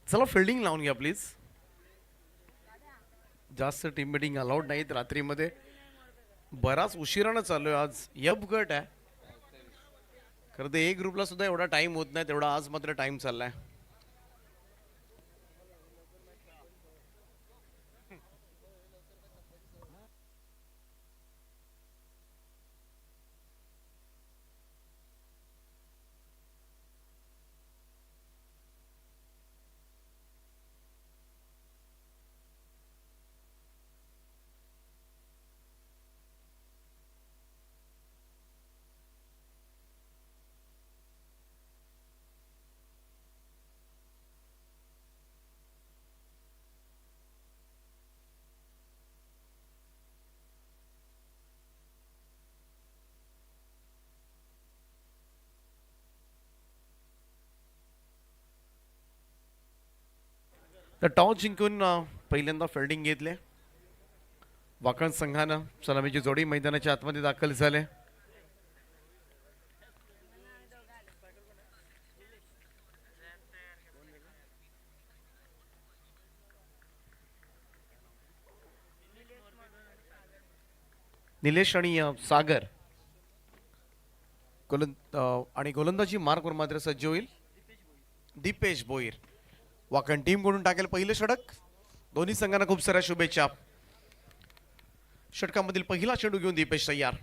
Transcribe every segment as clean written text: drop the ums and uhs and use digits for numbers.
चला फिल्डिंग लावून घ्या प्लीज. जास्त टीम मीटिंग अलाउड नाहीत रात्रीमध्ये. बराच उशिरानं चालू आहे आज. यब गट आहे खरं तर. एक ग्रुपला सुद्धा एवढा टाइम होत नाही तेवढा आज मात्र टाइम चाललाय. तर टॉस जिंकून पहिल्यांदा फिल्डिंग घेतले वाकण संघानं. सलामीची जोडी मैदानाच्या आतमध्ये दाखल झाले. निलेश आणि सागर आणि गोलंदाजी मार्कवर मात्र सज्ज होईल दीपेश भोईर. वाकण टीम कडून टाकेल पहिलं षटक. दोन्ही संघांना खूप साऱ्या शुभेच्छा. षटकामधील पहिला चेंडू घेऊन दीपेश तयार.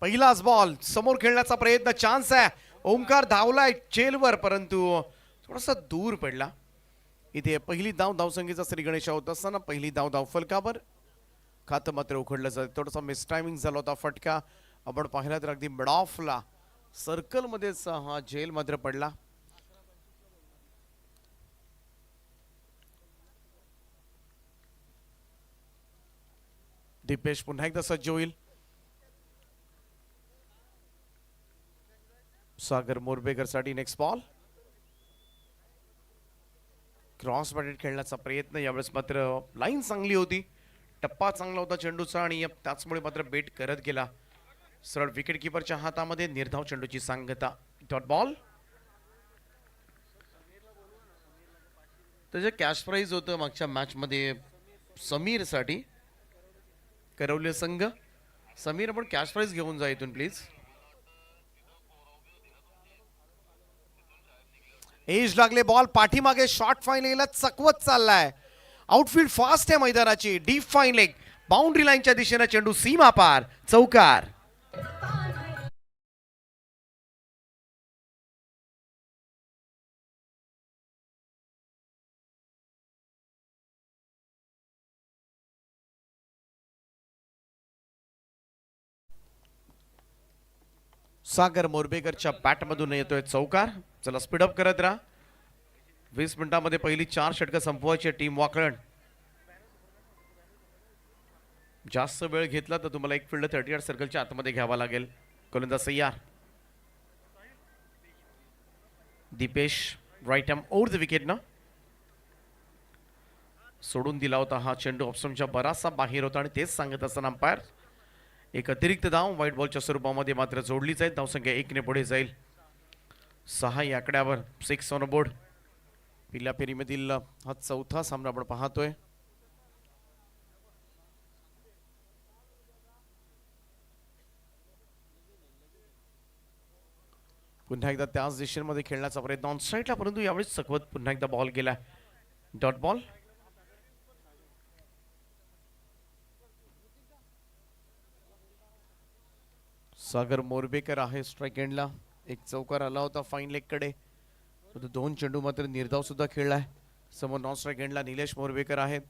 पहिलाच बॉल समोर खेळण्याचा प्रयत्न. चान्स आहे. ओमकार धावलाय चेलवर परंतु थोडासा दूर पडला. इथे पहिली धावसंख्येचा श्री गणेश होत असताना पहिली धाव फलकावर. खातं मात्र उघडलं जात. थोडासा मिस टायमिंग झाला होता. फटका आपण पाहिला तर अगदी मिड ऑफला सर्कल मध्येच हा झेल मात्र पडला. दीपेश पुन्हा एकदा सज्ज होईल. सागर मोरबेकर साठी नेक्स्ट बॉल. क्रॉस बॅटेड खेळण्याचा प्रयत्न. यावेळेस मात्र लाईन चांगली होती. टप्पा चांगला होता चेंडूचा आणि त्याचमुळे मात्र बेट करत गेला. सरळ विकेट किपरच्या हातामध्ये. निर्धाव चेंडूची सांगता. Dot ball. त्याचे कॅश प्राइज होतं मागच्या मॅच मध्ये समीर साठी. करवले संघ. समीर आपण कॅश प्राइज घेऊन जा इथून प्लीज. एज लागले. बॉल पाठीमागे शॉर्ट फाईन लेगला चकवत चाललाय. आउटफील्ड फास्ट आहे मैदानाची. Deep fine leg. बाउंड्री लाईनच्या दिशेने चेंडू सीमा पार. चौकार. सागर मोरबेकरच्या बॅटमधून येतोय चौकार. चला स्पीडअप करत राहा. 20 मिनिटांमध्ये पहिली 4 षटकं संपवायची टीम वाकण. जास्त वेळ घेतला तर तुम्हाला एक फील्ड 38 सर्कलच्या आतमध्ये घ्यावा लागेल. गोलंदाज तयार. Deepesh right arm over the wicket ना सोडून दिला होता हा चेंडू. ऑप्शनच्या बराचसा बाहेर होता आणि तेच सांगत असताना अंपायर एक अतिरिक्त धाव व्हाईट बॉलच्या स्वरूपामध्ये मात्र जोडलीच आहे. धावसंख्या 1 ने पुढे जाईल. 6 या आकड्यावर 6 ऑन बोर्ड. पहिल्या फेरीमधील हा चौथा सामना आपण पाहतोय. पुन्हा एकदा त्याच दिशेमध्ये खेळण्याचा प्रयत्न ऑन साईडला परंतु यावेळी चकवत पुन्हा एकदा बॉल गेला. Dot ball. सागर मोरबेकर आहे स्ट्राइक एंडला. एक चौकार आला होता फाईन लेग कडे. 2 चेंडू मात्र निर्धाव सुद्धा खेळलाय. समोर नॉन स्ट्राइक एंडला निलेश मोरबेकर आहेत.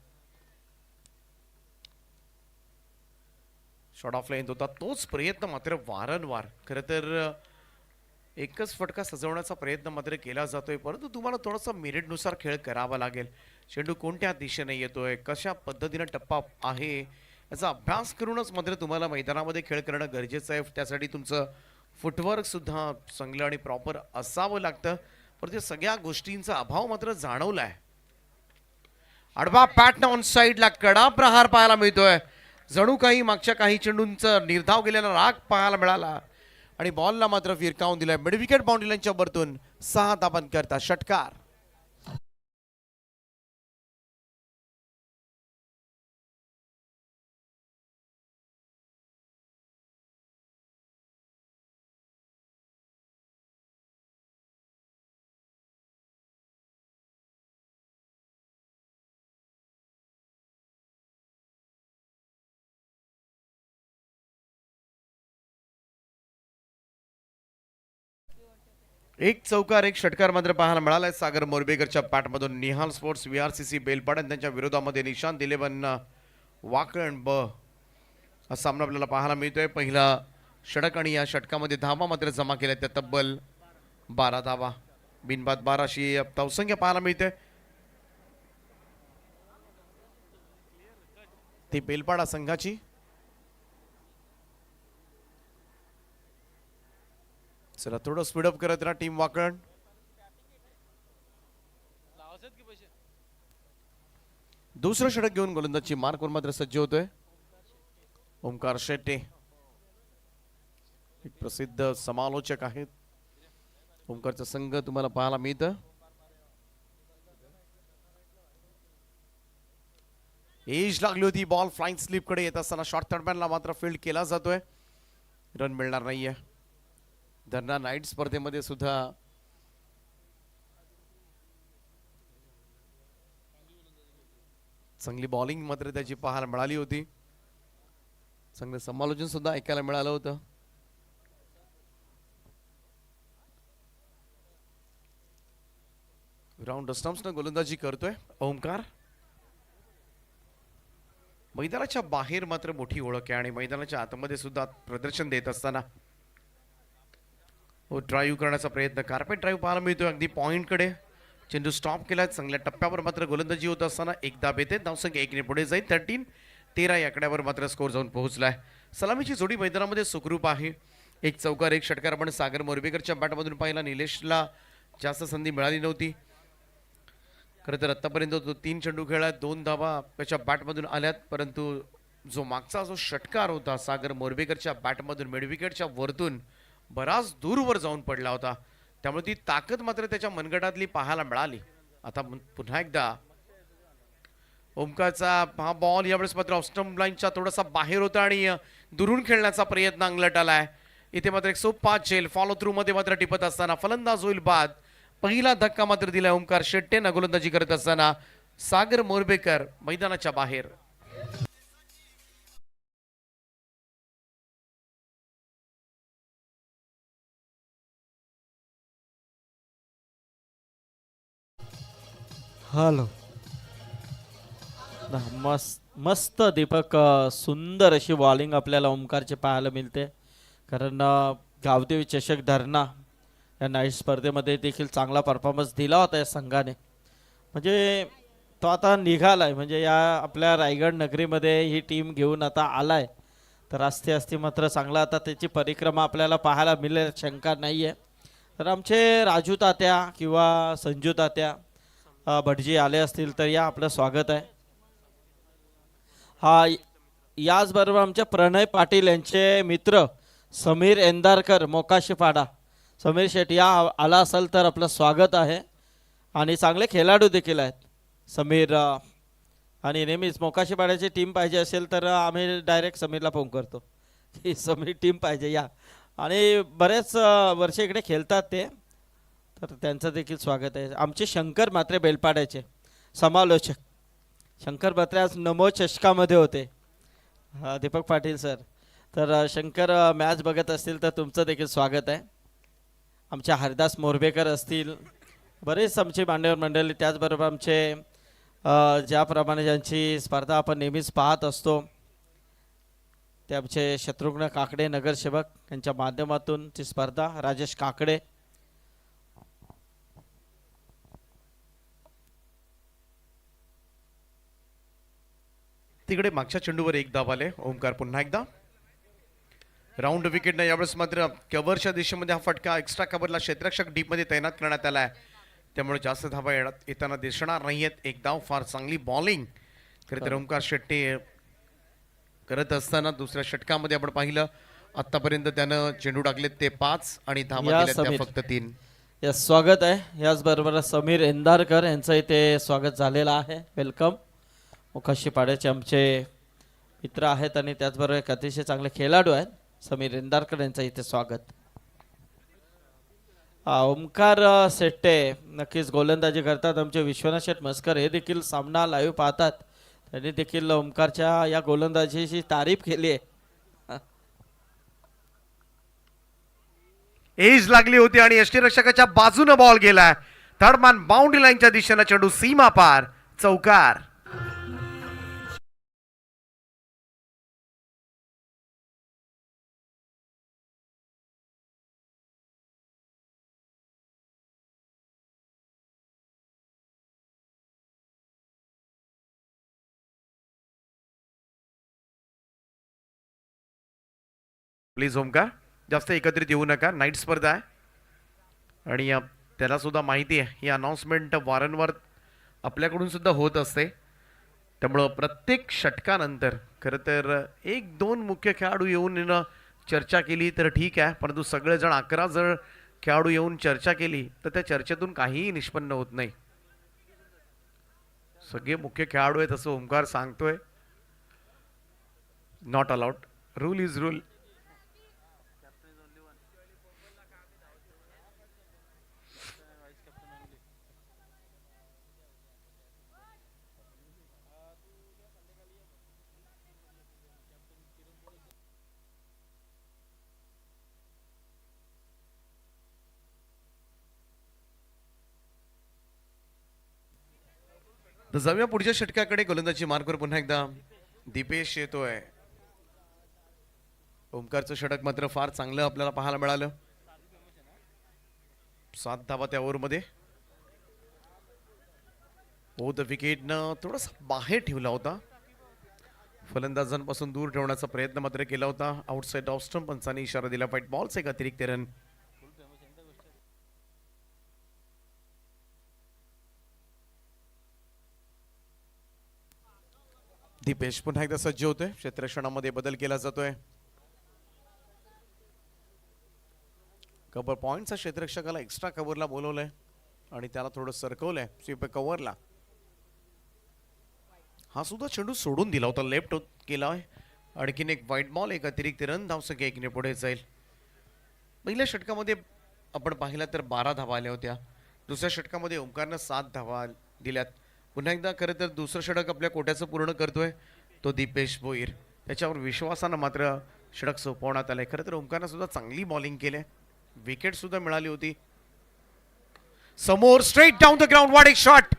शॉट ऑफ लेंथ होता तोच प्रयत्न मात्र वारंवार. खरं तर एकच फटका सजवण्याचा प्रयत्न मात्र केला जातोय परंतु तुम्हाला थोडासा मेरिटनुसार खेळ करावा लागेल. चेंडू कोणत्या दिशेने येतोय कशा पद्धतीने टप्पा आहे याचा अभ्यास करूनच मात्र तुम्हाला मैदानामध्ये खेळ करणं गरजेचं आहे. त्यासाठी तुमचं फुटवर्क सुद्धा चांगलं आणि प्रॉपर असावं लागतं. पण ते सगळ्या गोष्टींचा अभाव मात्र जाणवलाय. आडवा पॅटर्न ऑन साईडला कडा प्रहार पाहायला मिळतोय. जणू काही मागच्या काही चेंडूंचा निर्धाव गेलेला राग पाहायला मिळाला आणि बॉलला मात्र फिरकावून दिलाय. मिड विकेट बाउंड्री लाईनच्या वरतून 6 धावांकरता षटकार. एक चौकार एक षटकार मात्र पाहायला मिळालाय सागर मोरबेकरच्या बॅटमधून. निहाल स्पोर्ट्स VRCC बेलपाड त्यांच्या विरोधामध्ये निशांत 11 वाकण ब हा सामना आपल्याला पाहायला मिळतोय. पहिला षटक आणि या षटकामध्ये धावा मात्र जमा केल्या त्या तब्बल 12 धावा. बिनबाद 12 अशी धावसंख्या पाहायला मिळते. ती बेलपाडा संघाची. चला थोडं स्पीडअप करत राहा टीम वाकण. दुसरं षटक घेऊन गोलंदाजी मार्कवर मात्र सज्ज होतोय ओमकार शेट्टे. एक प्रसिद्ध समालोचक आहेत. ओमकारचा संघ तुम्हाला पाहायला मिळतं. एज लागली होती. बॉल फ्लाइंग स्लिप कडे येत असताना शॉर्ट थर्डमॅनला मात्र फील्ड केला जातोय. रन मिळणार नाहीये. धरणा नाईट स्पर्धेमध्ये सुद्धा चांगली बॉलिंग मात्र त्याची पाहायला मिळाली होती. चांगलं समालोचन सुद्धा ऐकायला मिळालं होतं. ग्राउंड स्टम्प्सनं गोलंदाजी करतोय ओमकार. मैदानाच्या बाहेर मात्र मोठी ओळख आहे आणि मैदानाच्या आतमध्ये सुद्धा प्रदर्शन देत असताना ड्राईव्ह करण्याचा प्रयत्न. कार्पेट ड्राईव्ह पाहायला मिळतोय अगदी पॉइंटकडे. चेंडू स्टॉप केलाय. चांगल्या टप्प्यावर मात्र गोलंदाजी होत असताना एक धाब येते. धावसंख्या 1 ने पुढे जाईल. 13 या आकड्यावर मात्र स्कोर जाऊन पोहोचलाय. सलामीची जोडी मैदानामध्ये सुखरूप आहे. एक चौकार एक षटकार आपण सागर मोरबेकरच्या बॅटमधून पाहिला. निलेशला जास्त संधी मिळाली नव्हती. खरं तर आतापर्यंत तो 3 चेंडू खेळला, 2 धावा त्याच्या बॅटमधून आल्यात. परंतु जो मागचा जो षटकार होता सागर मोरबेकरच्या बॅटमधून मिड विकेटच्या वरतून बराच दूरवर जाऊन पडला होता. त्यामुळे ती ताकद मात्र त्याच्या मनगटातली पाहायला मिळाली. आता पुन्हा एकदा ओमकारचा हा बॉल यावेळेस मात्र ऑफ स्टंप लाईनच्या थोडासा बाहेर होता आणि दुरून खेळण्याचा प्रयत्न अंगलट आलाय. इथे मात्र एक सोपा झेल फॉलो थ्रू मध्ये मात्र टिपत असताना फलंदाज होईल बाद. पहिला धक्का मात्र दिलाय ओमकार शेट्टे ना गोलंदाजी करत असताना. सागर मोरबेकर मैदानाच्या बाहेर. हॅलो. मस्त दीपक, सुंदर अशी बॉलिंग आपल्याला ओमकारचे पाहायला मिळते. कारण गावदेवी चषक धरणा या नाईट स्पर्धेमध्ये देखील चांगला परफॉर्मन्स दिला होता या संघाने. म्हणजे तो आता निघालाय. म्हणजे या आपल्या रायगड नगरीमध्ये ही टीम घेऊन आता आलाय. तर असते असते मात्र चांगला आता त्याची परिक्रमा आपल्याला पाहायला मिळेल, शंका नाही आहे. तर आमचे राजू तात्या किंवा संजू तात्या भटजी आले असतील तर या, आपलं स्वागत आहे. हा याचबरोबर आमचे प्रणय पाटील यांचे मित्र समीर एंदारकर मोकाशीपाडा. समीर शेट्टी या आला असेल तर आपलं स्वागत आहे. आणि चांगले खेळाडू देखील आहेत समीर. आणि नेहमीच मोकाशीपाड्याची टीम पाहिजे असेल तर आम्ही डायरेक्ट समीरला फोन करतो की समीर टीम पाहिजे या. आणि बरेच वर्ष इकडे खेळतात ते, तर त्यांचं देखील स्वागत आहे. आमचे शंकर म्हात्रे बेलपाड्याचे समालोचक. शंकर म्हात्रे आज नमो चषकामध्ये होते. दीपक पाटील सर. तर शंकर मॅच बघत असतील तर तुमचं देखील स्वागत आहे. आमचे हरदास मोरबेकर असतील, बरेच आमचे मान्यवर मंडळी. त्याचबरोबर आमचे ज्याप्रमाणे ज्यांची स्पर्धा आपण नेहमीच पाहत असतो ते आमचे शत्रुघ्न काकडे नगरसेवक, यांच्या माध्यमातून ती स्पर्धा. राजेश काकडे. तिकडे मागच्या चेंडूवर एक धाव आले. ओमकार पुन्हा एकदा राऊंड विकेटने यावेळेस मात्र कव्हरच्या दिशेमध्ये हा फटका एक्स्ट्रा कव्हरला क्षेत्ररक्षक डीप मध्ये तैनात करण्यात आला आहे. त्यामुळे जास्त धावा येताना दिसणार नाहीयेत. एक धाव, फार चांगली बॉलिंग खरं तर ओमकार शेट्टे करत असताना. दुसऱ्या षटकामध्ये आपण पाहिलं आतापर्यंत त्यानं चेंडू टाकलेत ते 5 आणि धावा या केल्यात त्या समीर. फक्त 3. यस, स्वागत आहे. याचबरोबर समीर एंदारकर यांचं इथे स्वागत झालेलं आहे. वेलकम. मोकाशी पाड्याचे आमचे मित्र आहेत आणि त्याचबरोबर एक अतिशय चांगले खेळाडू आहेत. समीर एंदारकर यांचं इथे स्वागत. ओमकार शेट्टे नक्कीच गोलंदाजी करतात. आमचे विश्वनाथ शेठ मस्कर हे देखील सामना लाईव्ह पाहतात. त्यांनी देखील ओमकारच्या या गोलंदाजीची तारीफ केली आहे. एज लागली होती आणि यष्टीरक्षकाच्या बाजूने बॉल गेलाय. थर्ड मॅन बाउंड्री लाईनच्या दिशेने चेंडू सीमा पार, चौकार. प्लीज ओमकार जास्त एकत्रित येऊ नका. नाईट स्पर्धा आहे आणि त्याला सुद्धा माहिती आहे ही अनाउन्समेंट वारंवार आपल्याकडून सुद्धा होत असते. त्यामुळं प्रत्येक षटकानंतर खरं तर 1-2 मुख्य खेळाडू येऊन चर्चा केली तर ठीक आहे, परंतु सगळेजण 11 जण खेळाडू येऊन चर्चा केली तर त्या चर्चेतून काहीही निष्पन्न होत नाही. सगळे मुख्य खेळाडू आहेत असं ओमकार सांगतोय. Not allowed. Rule is rule. तर जाऊया पुढच्या षटकाकडे. गोलंदाजी मार्कवर पुन्हा एकदा दीपेश येतोय. ओमकारचं षटक मात्र फार चांगलं आपल्याला पाहायला मिळालं. 7 धावा त्या ओव्हरमध्ये. द विकेटनं थोडासा बाहेर ठेवला होता. फलंदाजांपासून दूर ठेवण्याचा प्रयत्न मात्र केला होता. आउटसाइड ऑफ स्टंप पंचांनी इशारा दिला. व्हाईट बॉलचा एक अतिरिक्त रन. दीपेश पुन्हा एकदा सज्ज होतोय. क्षेत्ररक्षणामध्ये बदल केला जातोय. कव्हर पॉइंटचा क्षेत्ररक्षकाला एक्स्ट्रा कव्हरला बोलवलंय आणि त्याला थोडं सरकवलंय स्वीप कव्हरला. हा सुद्धा चेंडू सोडून दिला होता. लेफ्ट केलाय. आणखीन एक व्हाईट बॉल, एक अतिरिक्त रन. धावसंख्या 1 ने पुढे जाईल. पहिल्या षटकामध्ये आपण पाहिला तर 12 धावा आल्या होत्या. दुसऱ्या षटकामध्ये ओमकारनं 7 धावा दिल्यात. पुन्हा एकदा खरं तर दुसरं षटक आपल्या कोट्याचं पूर्ण करतोय तो दीपेश भोईर. त्याच्यावर विश्वासानं मात्र षटक सोपवण्यात आलंय. खरं तर ओमकारनं सुद्धा चांगली बॉलिंग केली. विकेट सुद्धा मिळाली होती. समोर straight down the ground. What एक शॉट.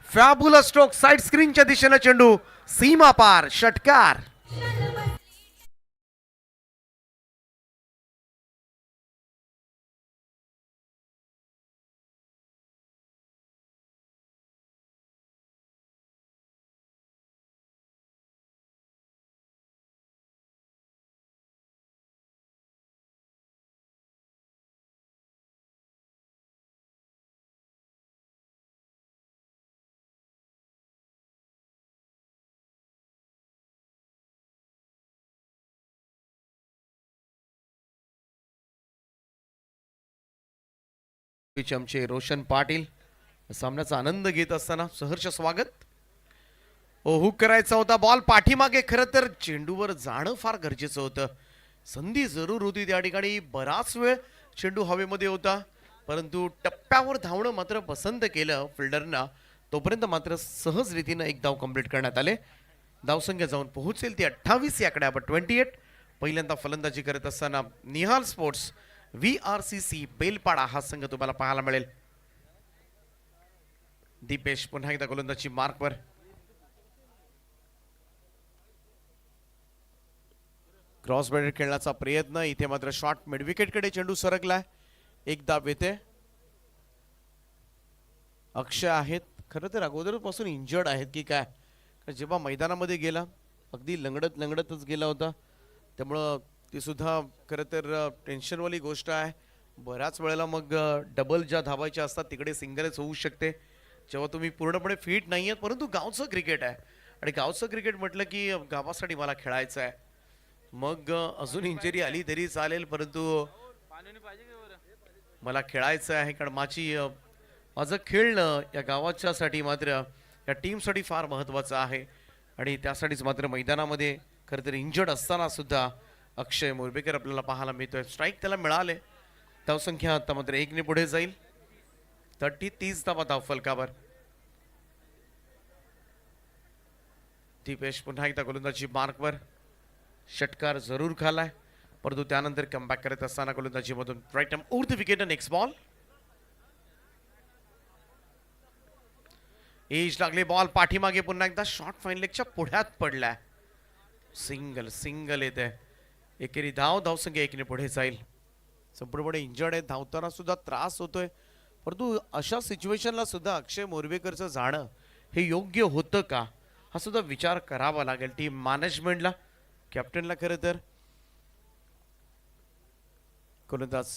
Fabulous stroke. साइड स्क्रीनच्या दिशेने चेंडू सीमा पार, षटकार. आमचे रोशन पाटील सामन्याचा आनंद घेत असताना सहर्ष स्वागत. हुक करायचा होता बॉल पाठीमागे. खरं तर चेंडूवर जाणं फार गरजेचं होतं. संधी जरूर होती त्या ठिकाणी. बराच वेळ चेंडू हवेमध्ये होता परंतु टप्प्यावर धावणं मात्र पसंत केलं फिल्डरना. तोपर्यंत मात्र सहज रीतीनं एक धाव कंप्लीट करण्यात आले. धावसंख्या जाऊन पोहोचेल ती 28 या आकड्यावर 28. पहिल्यांदा फलंदाजी करत असताना निहाल स्पोर्ट्स VRCC बेलपाडा हा संघ तुम्हाला पाहायला मिळेल. दीपेश पुन्हा एकदा गोलंदाजी मार्कवर. क्रॉस बॅटर खेळण्याचा प्रयत्न. इथे मात्र शॉट मिड विकेटकडे चेंडू सरकलाय. एक धाव येते. अक्षय आहेत खरं तर अगोदरपासून इंजर्ड आहेत की काय. जेव्हा मैदानामध्ये गेला अगदी लंगडतच गेला होता. त्यामुळं ती सुद्धा खरं तर टेन्शनवाली गोष्ट आहे. बऱ्याच वेळेला मग डबल ज्या धावायच्या असतात तिकडे सिंगलच होऊ शकते जेव्हा तुम्ही पूर्णपणे फिट नाही आहेत. परंतु गावचं क्रिकेट आहे आणि गावचं क्रिकेट म्हटलं की गावासाठी मला खेळायचं आहे. मग अजून इंजरी आली तरी चालेल, परंतु मला खेळायचं आहे, कारण माझं खेळणं या गावाच्यासाठी मात्र या टीमसाठी फार महत्त्वाचं आहे. आणि त्यासाठीच मात्र मैदानामध्ये खरं तर इंजर्ड असताना सुद्धा अक्षय मोरबेकर आपल्याला पाहायला मिळतोय. स्ट्राईक त्याला मिळाले. धावसंख्या आता मात्र 1ने पुढे जाईल. 30 धावा धाव फलकावर. दीपेश पुन्हा एकदा गोलंदाजी मार्कवर. षटकार जरूर खालाय, परंतु त्यानंतर कमबॅक करत असताना गोलंदाजीमधून right arm over the wicket. Next ball. Edge लागले बॉल पाठीमागे. पुन्हा एकदा शॉर्ट फाईन लेगच्या पुढ्यात पडलाय. सिंगल येते. एकेरी धावसंख्या 1ने पुढे जाईल. संपूर्णपणे इंजर्ड आहे, धावताना सुद्धा त्रास होतोय, परंतु अशा सिच्युएशनला सुद्धा अक्षय मोरबेकरचं जाणं हे योग्य होतं का, हा सुद्धा विचार करावा लागेल टीम मॅनेजमेंटला, कॅप्टनला. खरं तर गोलंदाज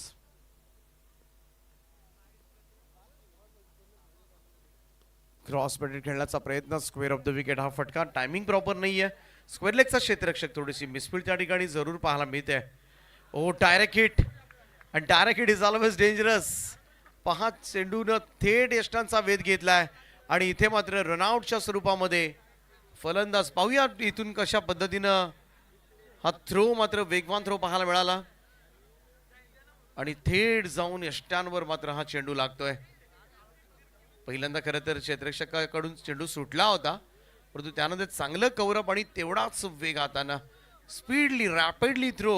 क्रॉस बॅटेड खेळण्याचा प्रयत्न. Square of the wicket. हा फटका टायमिंग प्रॉपर नाहीये. स्क्वेअर लेगचा क्षेत्ररक्षक थोडीशी मिसफील्ड त्या ठिकाणी जरूर पाहायला मिळते. ओ डायरेक्ट हिट. आणि direct hit is always dangerous. पहा चेंडूनं थेट यष्टांचा वेध घेतलाय आणि इथे मात्र रनआउटच्या स्वरूपामध्ये फलंदाज. पाहूया इथून कशा पद्धतीनं हा थ्रो, मात्र वेगवान थ्रो पाहायला मिळाला आणि थेट जाऊन यष्टांवर मात्र हा चेंडू लागतोय. पहिल्यांदा खरं तर क्षेत्ररक्षकाकडून चेंडू सुटला होता, परंतु त्यानंतर चांगलं कव्हरअप आणि तेवढाच वेग हाताना स्पीडली रॅपिडली थ्रो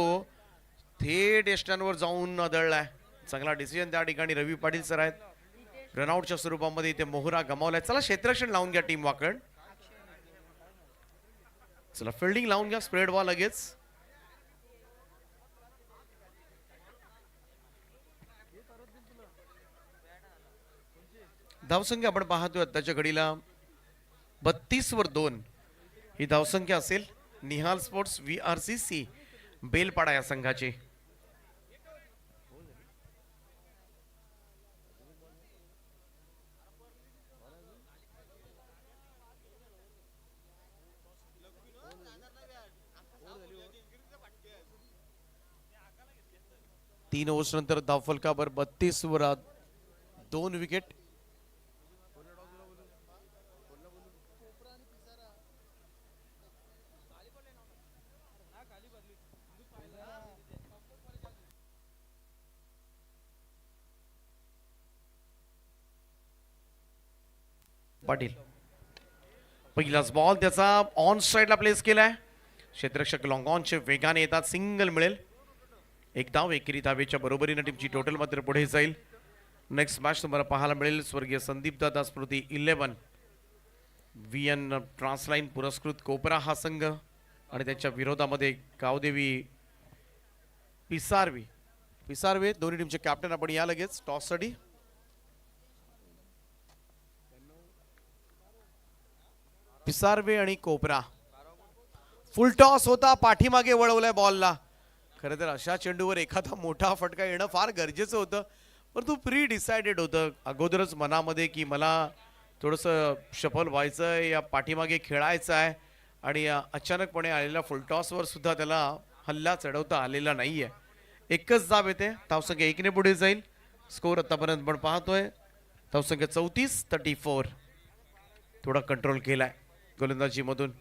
थेट यष्टांवर जाऊन आदळलाय. चांगला डिसिजन त्या ठिकाणी रवी पाटील सर आहेत. रनआउटच्या स्वरूपामध्ये इथे मोहरा गमावलाय. चला क्षेत्ररक्षण लावून घ्या टीम वाकड. चला फिल्डिंग लावून घ्या. स्प्रेड बॉल लगेच. धावसंख्या आपण पाहतोय आताच्या घडीला 32/2 ही धावसंख्या असेल निहाल स्पोर्ट्स VRCC बेलपाडा या संघाची. तीन ओव्हर्स नंतर धावफलकावर 32 2 विकेट. पाटील पहिलाच बॉल त्याचा ऑन साइडला प्लेस केलाय. क्षेत्ररक्षक लॉंग ऑनचे वेगाने येतात. सिंगल मिळेल. एक धाव. एकेरी धावेच्या बरोबरीने टीमची टोटल मात्र पुढे जाईल. नेक्स्ट मॅच तुम्हाला पाहायला मिळेल स्वर्गीय संदीप दादा स्मृती 11 VN ट्रान्सलाइन पुरस्कृत कोपरा हा संघ आणि त्यांच्या विरोधामध्ये गावदेवी पिसारवे दोन्ही टीमचे कॅप्टन. आपण या लगेच टॉससाठी. पिसारवे आणि कोपरा. फुल टॉस होता. पाठीमागे वळवलाय बॉलला. खरं तर अशा चेंडूवर एखादा मोठा फटका येणं फार गरजेचं होतं, परंतु प्री डिसाइडेड होतं अगोदरच मनामध्ये की मला थोडंसं सफल व्हायचं, या पाठीमागे खेळायचं आहे. आणि अचानकपणे आलेल्या फुलटॉसवर सुद्धा त्याला हल्ला चढवता आलेला नाहीये. एकच धाव येते. धावसंख्या 1ने पुढे जाईल. स्कोर आतापर्यंत आपण पाहतोय धावसंख्या 34-34. थोडा कंट्रोल केलाय गोलंदाजी मधून.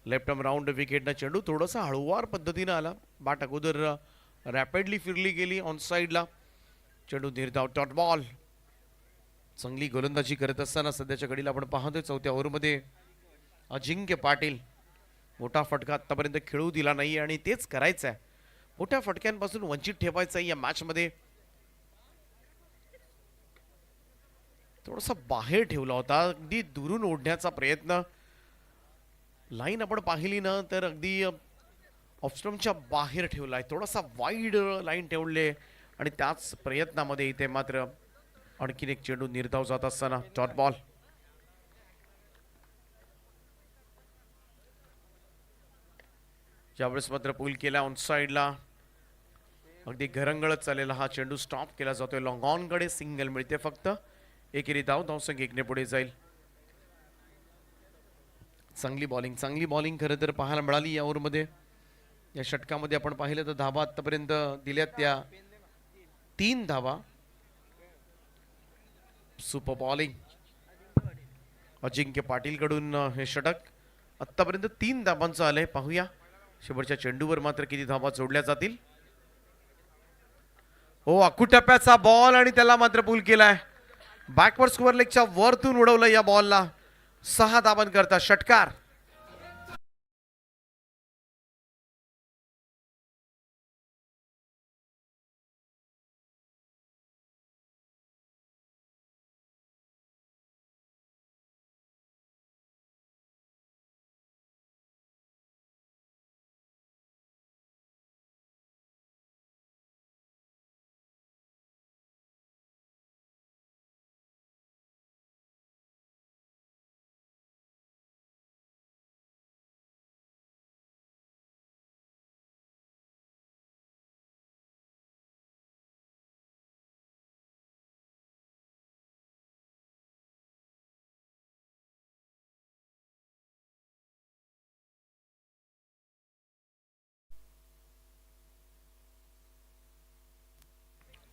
लेफ्ट आर्म राऊंड विकेटनं चेंडू थोडासा हळूवार पद्धतीने आला. बाट अगोदर रॅपिडली फिरली गेली ऑन साइडला. चेंडू निर्धाव. Dot ball. चांगली गोलंदाजी करत असताना सध्याच्या घडीला आपण पाहतोय 4थ्या ओव्हरमध्ये अजिंक्य पाटील. मोठा फटका आतापर्यंत खेळू दिला नाही आणि तेच करायचं आहे. मोठ्या फटक्यांपासून वंचित ठेवायचं आहे या मॅच मध्ये. थोडासा बाहेर ठेवला होता. अगदी दुरून ओढण्याचा प्रयत्न. लाईन आपण पाहिली ना तर अगदी ऑफस्टम्पच्या बाहेर ठेवलाय. थोडासा वाईड लाईन ठेवले आणि त्याच प्रयत्नामध्ये इथे मात्र आणखीन एक चेंडू निर्धाव जात असताना डॉट बॉल. ज्यावेळेस मात्र पूल केला ऑन साइडला. अगदी घरंगळत चाललेला हा चेंडू स्टॉप केला जातोय. लॉंग ऑन कडे सिंगल मिळते फक्त. एकेरी धावसंख्या 1ने पुढे जाईल. चांगली बॉलिंग खरं तर पाहायला मिळाली या ओव्हरमध्ये. या षटकामध्ये आपण पाहिलं तर धाबा आतापर्यंत दिल्यात त्या 3 धाबा. सुपर बॉलिंग अजिंक्य पाटील कडून हे षटक आतापर्यंत 3 धाबांचं आलंय. पाहूया शेवटच्या चेंडूवर मात्र किती धाबा जोडल्या जातील. हो, अकुटप्प्याचा बॉल आणि त्याला मात्र पूल केलाय. बॅकवर्ड स्क्वेअर लेगच्या वरतून उडवलं या बॉलला. 6 धाबांकरता षटकार.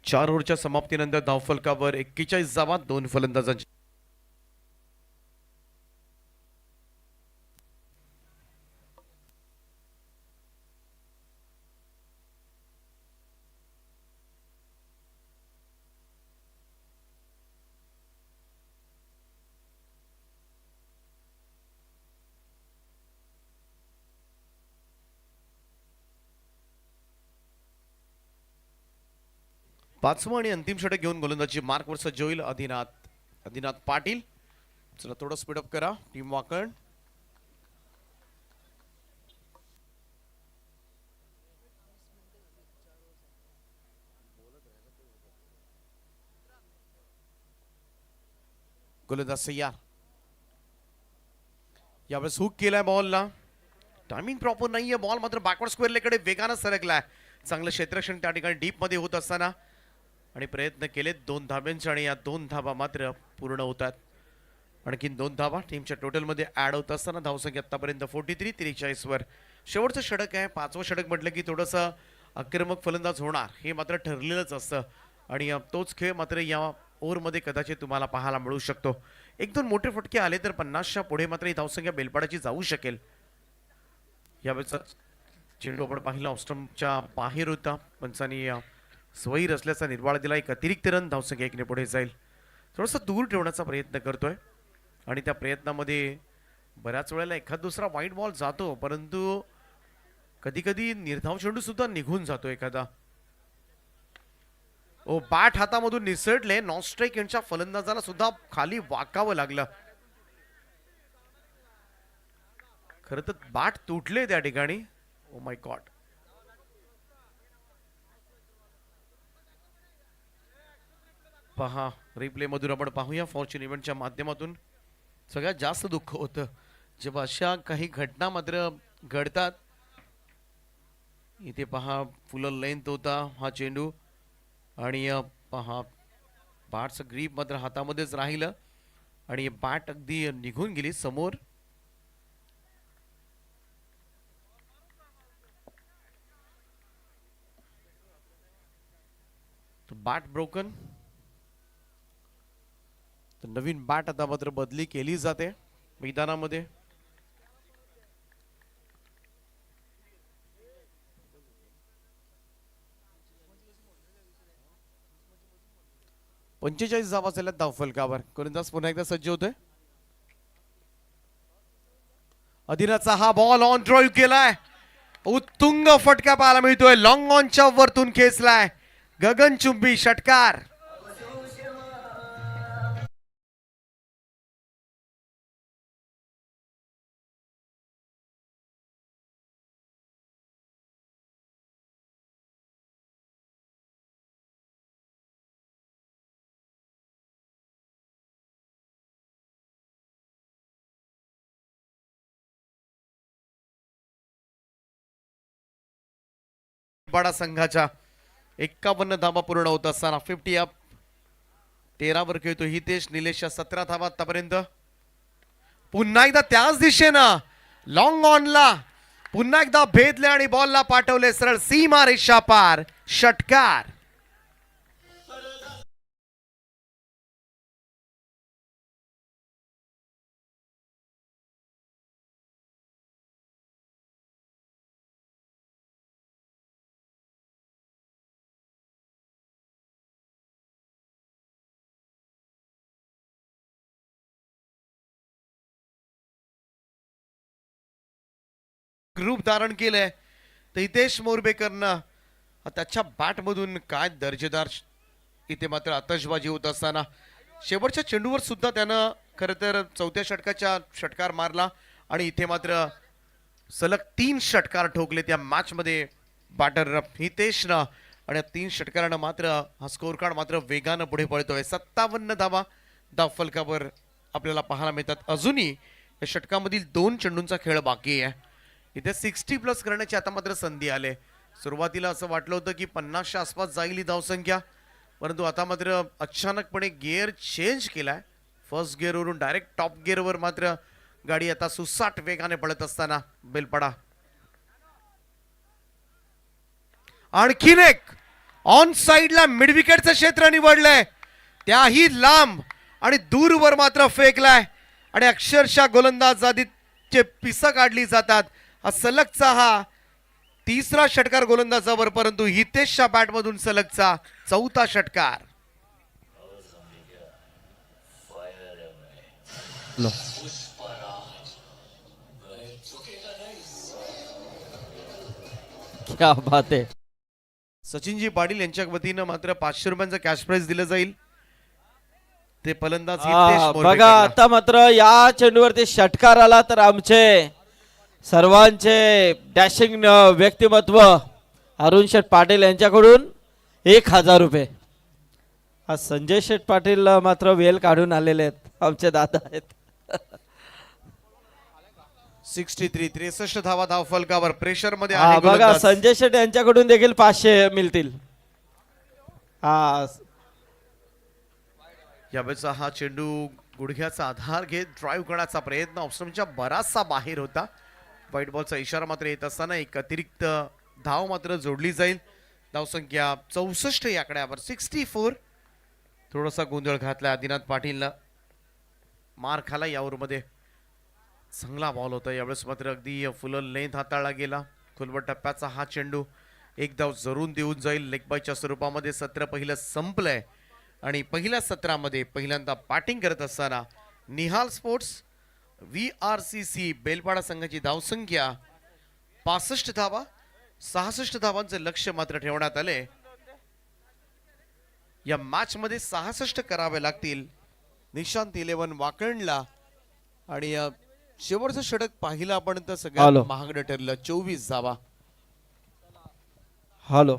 चार ओव्हरच्या समाप्तीनंतर धावफलकावर 41 धावा 2 फलंदाजांची. पाचवं आणि अंतिम षटक घेऊन गोलंदाजी मार्कवर सज्ज होईल आदिनाथ पाटील. चला थोडं स्पीडअप करा टीम वाकण. गोलंदाज सय्यार. यावेळेस हुक केलाय बॉलला. टायमिंग प्रॉपर नाहीये. बॉल मात्र बॅकवर्ड स्क्वेअर लेगकडे वेगानं सरकलाय. चांगलं क्षेत्ररक्षण त्या ठिकाणी डीप मध्ये होत असताना आणि प्रयत्न केलेत 2 धाब्यांचे आणि या 2 धाबा मात्र पूर्ण होतात. आणखीन 2 धाबा टीमच्या टोटल मध्ये ऍड होत असताना धावसंख्या आतापर्यंत 43 वर. शेवटचं षटक आहे. 5वं षटक म्हटलं की थोडंसं आक्रमक फलंदाज होणार हे मात्र ठरलेलंच असतं आणि तोच खेळ मात्र या ओव्हरमध्ये कदाचित तुम्हाला पाहायला मिळू शकतो. 1-2 मोठे फटके आले तर 50च्या पुढे मात्र ही धावसंख्या बेलपाडाची जाऊ शकेल. यावेळेचा चेंडू आपण पाहिला ऑस्ट्रमच्या बाहेर होता. पंचांनी स्वैर असल्याचा निर्वाळा दिला. एक अतिरिक्त रन धावसंख्या 1 ने पुढे जाईल. थोडासा दूर ठेवण्याचा प्रयत्न करतोय आणि त्या प्रयत्नामध्ये बऱ्याच वेळेला एखाद दुसरा वाईट बॉल जातो परंतु कधी कधी निर्धाव चेंडू सुद्धा निघून जातो एखादा. ओ, बॅट हातामधून निसटले. नॉन स्ट्राईक यांच्या फलंदाजाला सुद्धा खाली वाकावं लागलं. खरं तर बॅट तुटले त्या ठिकाणी. Oh my God. पहा रिप्ले मधून आपण पाहूया. फॉर्च्यून इव्हेंटच्या माध्यमातून सगळ्यात जास्त दुःख होतं जेव्हा अशा काही घटना मात्र घडतात. इथे पहा फुल लेंथ होता हा चेंडू आणि पहा बॅटचं ग्रीप मात्र हातामध्येच राहिलं आणि बॅट अगदी निघून गेली समोर. Bat broken. तर नवीन बॅट आता मात्र बदली केली जाते मैदानामध्ये. पंचेचाळीस धावा झाल्यात धावफलकावर. गोलंदाज पुन्हा एकदा सज्ज होतोय. अदिनाथचा हा बॉल ऑन ड्राईव्ह केलाय. उत्तुंग फटका पाहायला मिळतोय. लॉंग ऑनच्या वरतून खेचलाय. गगनचुंबी षटकार. बडा संघाच्या 51 धावा पूर्ण होत असताना 50 अप. 13 वर खेळतो हितेश. निलेशच्या 17 धावा आतापर्यंत. पुन्हा एकदा त्याच दिशेनं लॉंग ऑनला पुन्हा एकदा भेदले आणि बॉलला पाठवले सरळ सीमा रेषा पार. षटकार. ग्रुप धारण केलंय तर हितेश मोरबेकरनं त्याच्या बॅट मधून काय दर्जेदार इथे मात्र आतषबाजी होत असताना शेवटच्या चेंडूवर सुद्धा त्यानं खरं तर चौथ्या षटकाच्या षटकार मारला आणि इथे मात्र सलग 3 षटकार ठोकले त्या मॅच मध्ये बॅटर हितेशनं आणि 3 षटकारानं मात्र हा स्कोर कार्ड मात्र वेगानं पुढे पळतोय. 57 धावा धावफलकावर आपल्याला पाहायला मिळतात. अजूनही या षटकामधील 2 चेंडूंचा खेळ बाकी आहे. इथे 60 प्लस करण्याची आता मात्र संधी आले. सुरुवातीला असं वाटलं होतं की 50च्या आसपास जाईल ही धावसंख्या, परंतु आता मात्र अचानकपणे गिअर चेंज केलाय. फर्स्ट गिअरवरून डायरेक्ट टॉप गिअरवर मात्र गाडी आता सुसाट वेगाने पळत असताना बेलपाडा आणखीन एक ऑन साइडला मिड विकेटचं क्षेत्र निवडलंय. त्याही लांब आणि दूरवर मात्र फेकलाय आणि अक्षरशः गोलंदाज आदित्य पिसं काढली जातात. हा सलगचा हा 3रा षटकार गोलंदाजावर, परंतु हितेशच्या बॅट मधून सलगचा 4था षटकार. क्या बात आहे. सचिनजी पाटील यांच्या वतीनं मात्र 500 रुपयांचं कॅश प्राइज दिलं जाईल. ते फलंदाज हितेश बघा मोरबेकरला. आता मात्र या चेंडूवरती षटकार आला तर आमचे सर्वांचे डॅशिंग व्यक्तिमत्व अरुण शेठ पाटील यांच्याकडून 1000 रुपये. हा संजय शेठ पाटील मात्र वेल काढून आलेले आहेत, आमचे दादा आहेत. 63 धावा धावफलकावर प्रेशर मध्ये हा आहे बघा गोलंदाज. संजय शेठ यांच्याकडून देखील 500 मिळतील. हा यावेळेचा हा चेंडू गुडघ्याचा आधार घेत ड्राईव्ह करण्याचा प्रयत्न ऑप्शनच्या बराचसा बाहेर होता. व्हाईट बॉलचा इशारा मात्र येत असताना एक अतिरिक्त धाव मात्र जोडली जाईल. धावसंख्या 64 या आकड्यावर. 64. थोडासा गोंधळ घातला आदिनाथ पाटीलनं, मार खाला यावर मध्ये. चांगला बॉल होता यावेळेस मात्र अगदी फुल लेंथ हाताळला गेला. खुलवट टप्प्याचा हा चेंडू एक धाव जरूर देऊन जाईल लेगबायच्या स्वरूपामध्ये. सत्र पहिलं संपलंय आणि पहिल्या सत्रामध्ये पहिल्यांदा बॅटिंग करत असताना निहाल स्पोर्ट्स VRCC बेलपाडा संघाची धावसंख्या 65 धावा. 66 धावांचे लक्ष्य मात्र ठेवण्यात आले. या मॅच मध्ये 66 करावे लागतील निशांत 11 वाकणला आणि शेवटचं षटक पाहिलं आपण तर सगळ्यात महागडं ठरलं. 24 धावा. हॅलो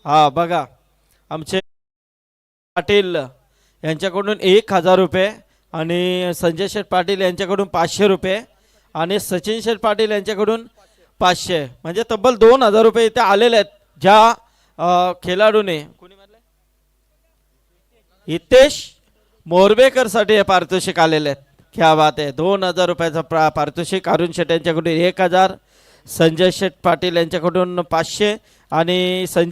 हा बघा आमचे पाटील यांच्याकडून 1000 रुपये आणि संजय शेठ पाटील यांच्याकडून 500 रुपये आणि सचिन शेठ पाटील यांच्याकडून 500, म्हणजे तब्बल 2000 रुपये इथे आलेले आहेत. ज्या खेळाडूने हितेश मोरबेकर साठी हे पारितोषिक आलेले आहेत. क्या बात आहे. 2000 रुपयाचा पारितोषिक अरुण शेठ यांच्याकडून 1000, संजय शेठ पाटील यांच्याकडून 500 आणि सचिन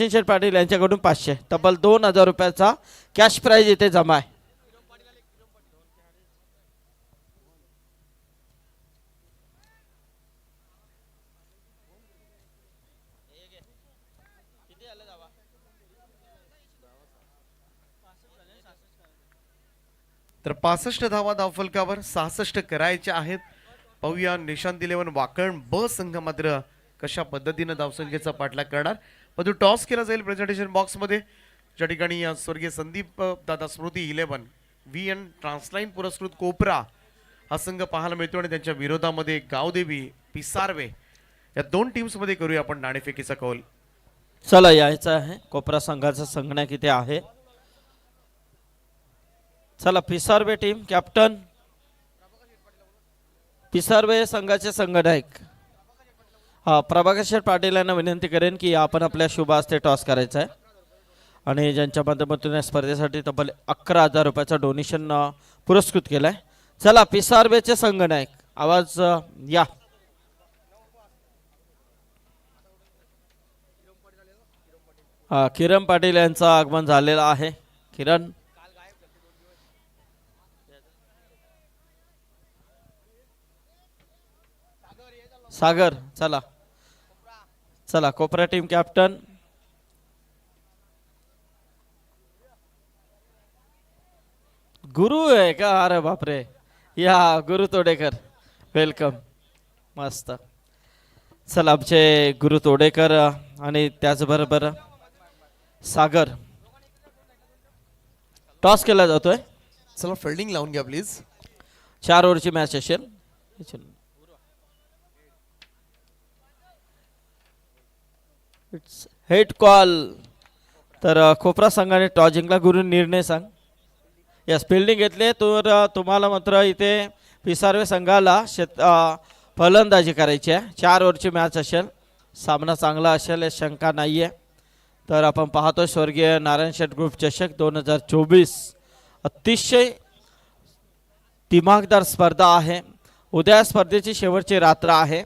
शेठ पाटील यांच्याकडून 500. तब्बल 2000 रुपयाचा कॅश प्राइज इथे जमा आहे. तर 65 धावा धावफलकावर 66 करायच्या आहेत. पाहूया निशांत 11 वाकण ब संघ मात्र कशा पद्धतीने धावसंख्येचा पाठलाग करणार. परंतु टॉस केला जाईल प्रेझेंटेशन बॉक्स मध्ये, ज्या ठिकाणी स्वर्गीय संदीप दादा स्मृती 11 VN ट्रान्सलाइन पुरस्कृत कोपरा हा संघ पाहायला मिळतो आणि त्यांच्या विरोधामध्ये गावदेवी पिसारवे या 2 टीम्स मध्ये करूया आपण नाणेफेकीचा कौल. चला यायचं आहे. कोपरा संघाचा संगणक इथे आहे. चला पिसारवे टीम कॅप्टन पिसारवे संघाचे संघनायक प्रभाकर शेठ पाटील यांना विनंती करेन की आपण आपल्या शुभ हस्ते टॉस करायचा आहे आणि ज्यांच्या माध्यमातून या स्पर्धेसाठी तब्बल 11,000 रुपयाचा डोनेशन पुरस्कृत केलाय. चला पिसारवेचे संघनायक आवाज या. किरण पाटील यांचं आगमन झालेलं आहे. किरण सागर चला चला कोपरा टीम कॅप्टन गुरु आहे का? अरे बापरे, या गुरु तोडेकर वेलकम. मस्त. चला आमचे गुरु तोडेकर आणि त्याचबरोबर सागर. टॉस केला जातोय. चला फिल्डिंग लावून घ्या प्लीज. 4 ओव्हरची मॅच असेल. Head call. तर खोपरा संघाने टॉस जिंकला. गुरु निर्णय सांग. यस फिल्डिंग घेतले तर तुम्हाला मात्र इथे पिसारवे संघाला फलंदाजी करायची आहे. 4 ओव्हरची मॅच असेल. सामना चांगला असेल यात शंका नाहीये. तर आपण पाहतो स्वर्गीय नारायण शेठ ग्रुप चषक 2024 अतिशय दिमागदार स्पर्धा आहे. उद्या स्पर्धेची शेवटची रात्र आहे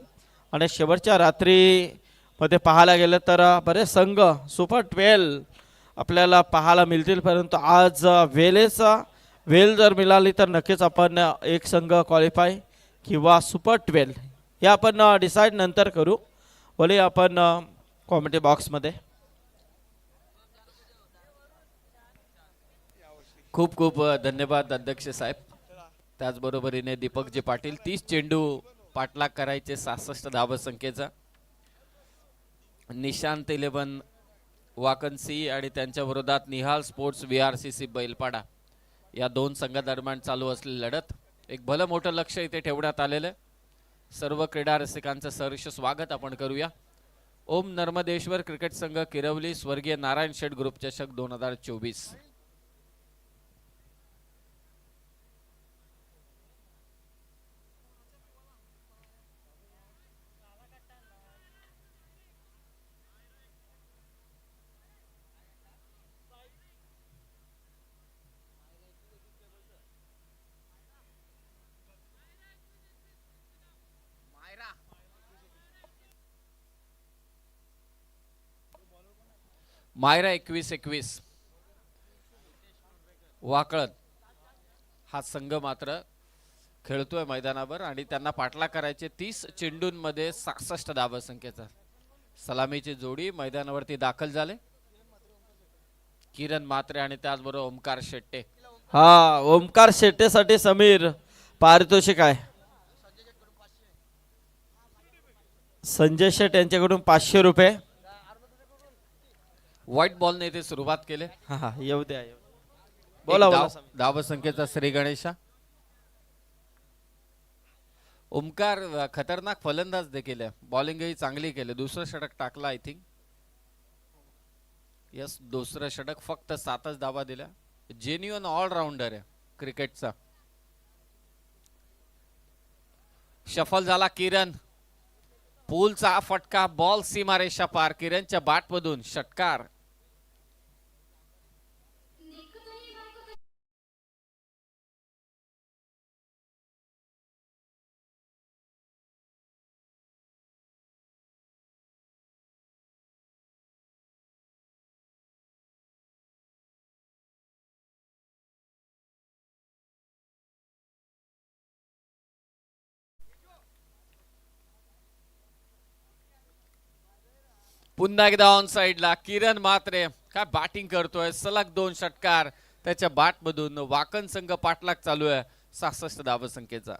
आणि शेवटच्या रात्रीमध्ये पाहायला गेलं तर बरेच संघ सुपर 12 आपल्याला पाहायला मिळतील. परंतु आज वेल जर मिळाली तर नक्कीच आपण एक संघ क्वालिफाय किंवा सुपर 12 हे आपण डिसाईड नंतर करू. बोले आपण कॉमेंट्री बॉक्समध्ये. खूप खूप धन्यवाद अध्यक्ष साहेब. त्याचबरोबरीने दीपकजी पाटील 30 चेंडू पाठलाग करायचे 66 धावसंख्येचा. निशांत 11 वाकनसी आणि त्यांच्या विरोधात निहाल स्पोर्ट्स VRCC बैलपाडा या 2 संघादरम्यान चालू असलेली लढत. एक भलं मोठं लक्ष इथे ठेवण्यात आलेलं आहे. सर्व क्रीडा रसिकांचं सहर्ष स्वागत आपण करूया. ओम नर्मदेश्वर क्रिकेट संघ किरवली स्वर्गीय नारायण शेठ ग्रुप चषक 2024. मायरा 21-21 वाकळत हा संघ मात्र खेळतोय मैदानावर आणि त्यांना पाठलाग करायचे 30 चेंडूंमध्ये 66 धावसंख्येचा. सलामीची जोडी मैदानावरती दाखल झाले. किरण मात्रे आणि त्याचबरोबर ओमकार शेट्टे. ओमकार शेट्टेसाठी समीर पारितोषिक आहे. संजय शेट यांच्याकडून 500 रुपये. व्हाईट बॉलने इथे सुरुवात केली. येऊ द्या. बोला बोला. धावसंख्येचा श्री गणेशा. ओमकार खतरनाक फलंदाज देखील आहे. बॉलिंगही चांगली केली. दुसरं षटक टाकला आय थिंक. यस दुसरं षटक फक्त 7च धावा दिल्या. जेन्युइन ऑलराऊंडर आहे क्रिकेटचा. शफल झाला किरण. पूलचा फटका बॉल सीमारेषा पार. किरणच्या बॅटमधून षटकार. पुन्हा एकदा ऑन साइडला किरण मात्रे काय बॅटिंग करतोय. सलग 2 षटकार त्याच्या बॅटमधून. वाकण संघ पाठलाग चालू आहे 66 धावसंख्येचा.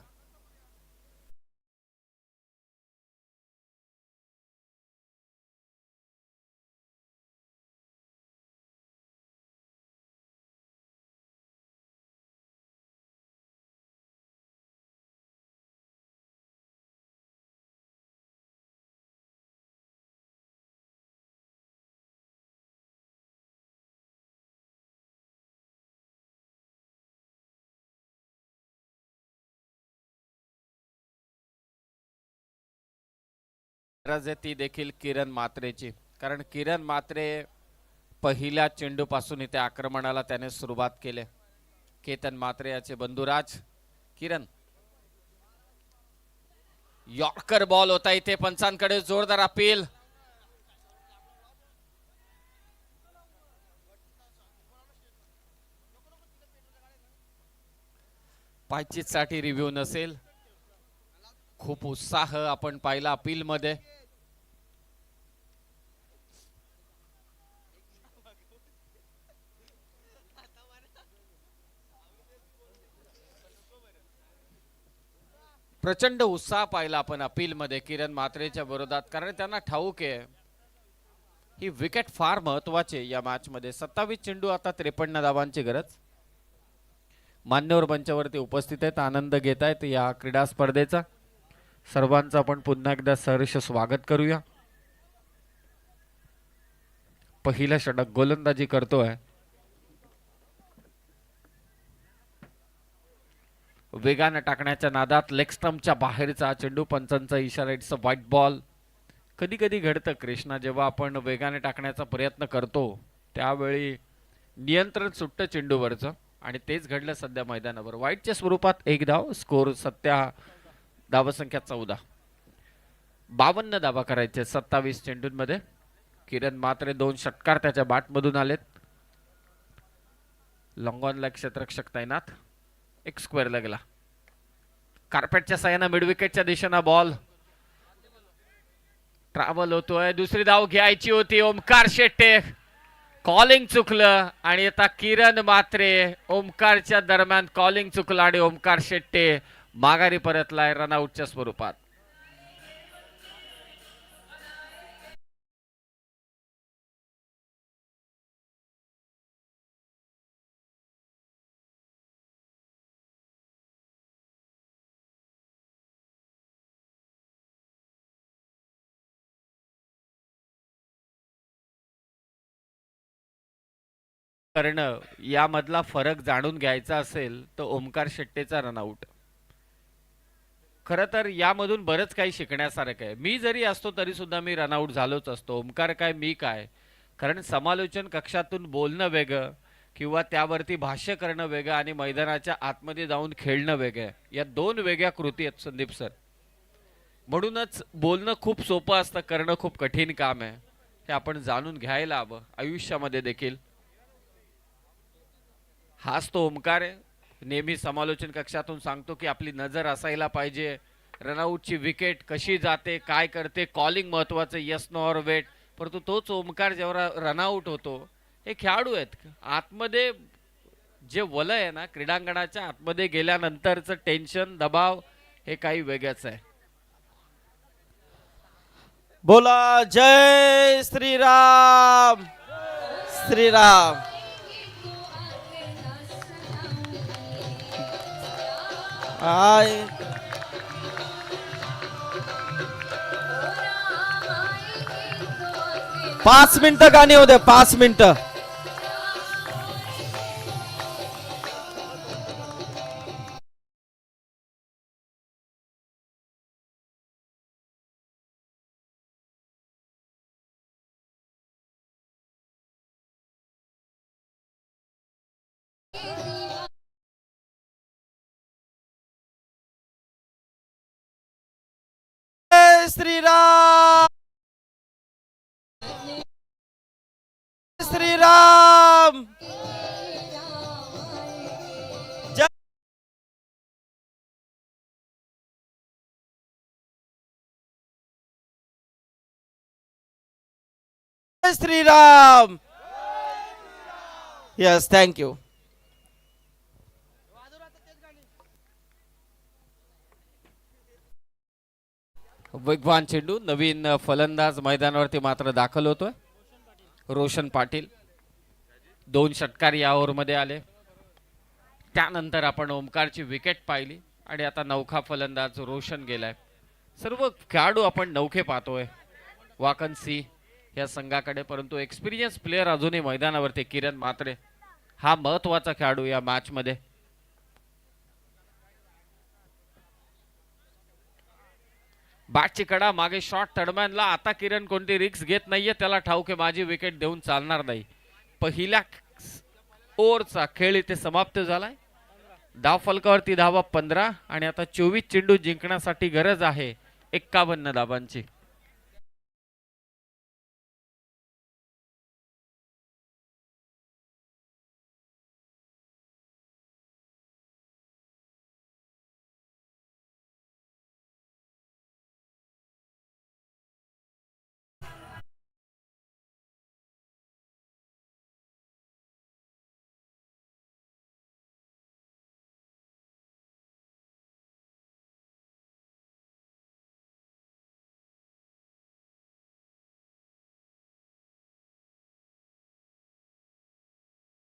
गरज आहे ती देखील किरण मात्रेची, कारण किरण मात्रे पहिल्या चेंडूपासून इथे आक्रमणाला त्याने सुरुवात केली. केतन मात्रे याचे बंधुराज किरण. यॉर्कर बॉल होता इथे, पंचांकडे जोरदार अपील. पायचीत साठी रिव्ह्यू नसेल. खूप उत्साह आपण पाहिला अपील मध्ये. प्रचंड उत्साह पाहिला आपण अपील मध्ये किरण मात्रेच्या विरोधात, कारण त्यांना ठाऊक आहे ही विकेट फार महत्वाची आहे या मॅच मध्ये. 27 चेंडू, आता 53 धावांची गरज. मान्यवर मंचावरती उपस्थित आहेत, आनंद घेत आहेत या क्रीडा स्पर्धेचा. सर्वांचं आपण पुन्हा एकदा सहर्ष स्वागत करूया. पहिलं षटक गोलंदाजी करतोय वेगाने टाकण्याच्या नादात लेग स्टंपच्या बाहेरचा चेंडू. पंचांचा इशारा, इट्स अ व्हाईट बॉल. कधी कधी घडतं कृष्णा, जेव्हा आपण वेगाने टाकण्याचा प्रयत्न करतो त्यावेळी नियंत्रण सुटतं चेंडूवरचं, आणि तेच घडलं सध्या मैदानावर. व्हाईटच्या स्वरूपात 1 धाव. स्कोर सध्या धावसंख्या 14. 52 धावा करायचे 27 चेंडूंमध्ये. किरण मात्रे 2 षटकार त्याच्या बॅटमधून आलेत. लॉंग ऑनला क्षेत्ररक्षक तैनात. एक स्क्वेअर लागला. कार्पेटच्या साह्यानं मिड विकेटच्या दिशेनं बॉल ट्रॅव्हल होतोय. दुसरी धाव घ्यायची होती. ओमकार शेट्टे कॉलिंग चुकलं, आणि आता किरण मात्रे ओमकारच्या दरम्यान कॉलिंग चुकलं आणि ओमकार शेट्टे माघारी परतलाय रनआउटच्या स्वरूपात. करणं यामधला फरक जाणून घ्यायचा असेल तर ओमकार शेट्टेचा रनआउट. खरं तर यामधून बरंच काही शिकण्यासारखं आहे. मी जरी असतो तरी सुद्धा मी रनआउट झालोच असतो. ओमकार काय मी काय, कारण समालोचन कक्षातून बोलणं वेगळं किंवा त्यावरती भाष्य करणं वेगळं आणि मैदानाच्या आतमध्ये जाऊन खेळणं वेगळं. या 2 वेगळ्या कृती आहेत संदीप सर. म्हणूनच बोलणं खूप सोपं असतं, करणं खूप कठीण काम आहे. हे आपण जाणून घ्यायला हवं आयुष्यामध्ये देखील. हाच तो ओमकार आहे. नेहमी समालोचन कक्षातून सांगतो की आपली नजर असायला पाहिजे. रनआउटची विकेट कशी जाते, काय करते, कॉलिंग महत्वाचं, येस नो ऑर वेट. परंतु तोच ओमकार जेव्हा रनआउट होतो, हे खेळाडू आहेत आतमध्ये जे वलय आहे ना, क्रीडांगणाच्या आतमध्ये गेल्यानंतरचं टेन्शन, दबाव हे काही वेगळंच आहे. बोला जय श्रीराम. श्रीराम. आय 5 मिनिटं गाणी होऊ द्या. 5 मिनिटं. जय श्रीराम. श्रीराम. जय श्रीराम. Yes, thank you. वेगवान चेंडू. नवीन फलंदाज मैदानावरती मात्र दाखल होतोय, रोशन पाटील. 2 षटकार या ओव्हरमध्ये आले. त्यानंतर आपण ओमकारची विकेट पाहिली आणि आता नौखा फलंदाज रोशन गेलाय. सर्व खेळाडू आपण नौखे पाहतोय वाकन सी या संघाकडे, परंतु एक्सपिरियन्स प्लेयर अजूनही मैदानावरती. किरण मात्रे हा महत्वाचा खेळाडू या मॅच मध्ये. बॅटची कडा मागे शॉट तडमॅनला. आता किरण कोणती रिक्स घेत नाहीये, त्याला ठाऊक आहे माझी विकेट देऊन चालणार नाही. पहिल्या ओव्हरचा खेळ इथे समाप्त झालाय. धाव फलकावरती धावा 15 आणि आता 24 चेंडू जिंकण्यासाठी गरज आहे 51 धावांची.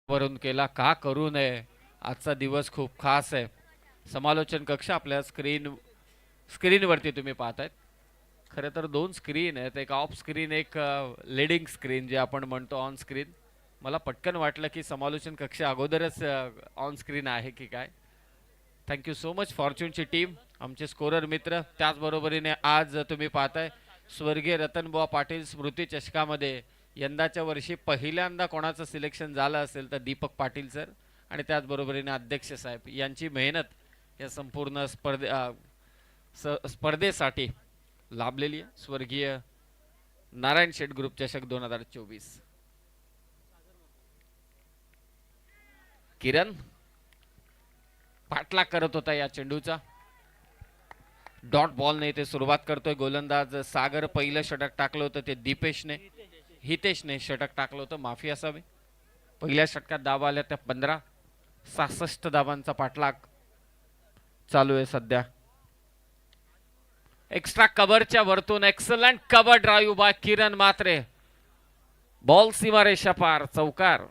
वरून केला का करू नये. आजचा दिवस खूप खास आहे. समालोचन कक्ष आपल्या स्क्रीनवरती तुम्ही पाहतायत. खरं तर 2 स्क्रीन आहेत, एक ऑफ स्क्रीन एक लीडिंग स्क्रीन जे आपण म्हणतो ऑन स्क्रीन. मला पटकन वाटलं की समालोचन कक्ष अगोदरच ऑन स्क्रीन आहे की काय. थँक्यू सो मच फॉर्च्यूनची टीम, आमचे स्कोरर मित्र. त्याचबरोबरीने आज तुम्ही पाहताय स्वर्गीय रतनबुवा पाटील स्मृती चषकामध्ये यंदाच्या वर्षी पहिल्यांदा कोणाचं सिलेक्शन झालं असेल तर दीपक पाटील सर आणि त्याचबरोबरीने अध्यक्ष साहेब यांची मेहनत या संपूर्ण स्पर्धेसाठी लाभलेली आहे. स्वर्गीय नारायण शेठ ग्रुप चषक 2024. किरण पाठलाग करत होता या चेंडूचा. डॉट बॉलने ते सुरुवात करतोय गोलंदाज सागर. पहिलं षटक टाकलं होतं ते हितेशने षटक टाकलं होतं, माफी असावी. पहिल्या षटकात धावा आल्या त्या 15. 66 धावांचा पाठलाग चालू आहे सध्या. एक्स्ट्रा कव्हरच्या वरतून एक्सलंट कव्हर ड्राईव्ह बाय किरण मात्रे. बॉल सीमारेषा पार, चौकार.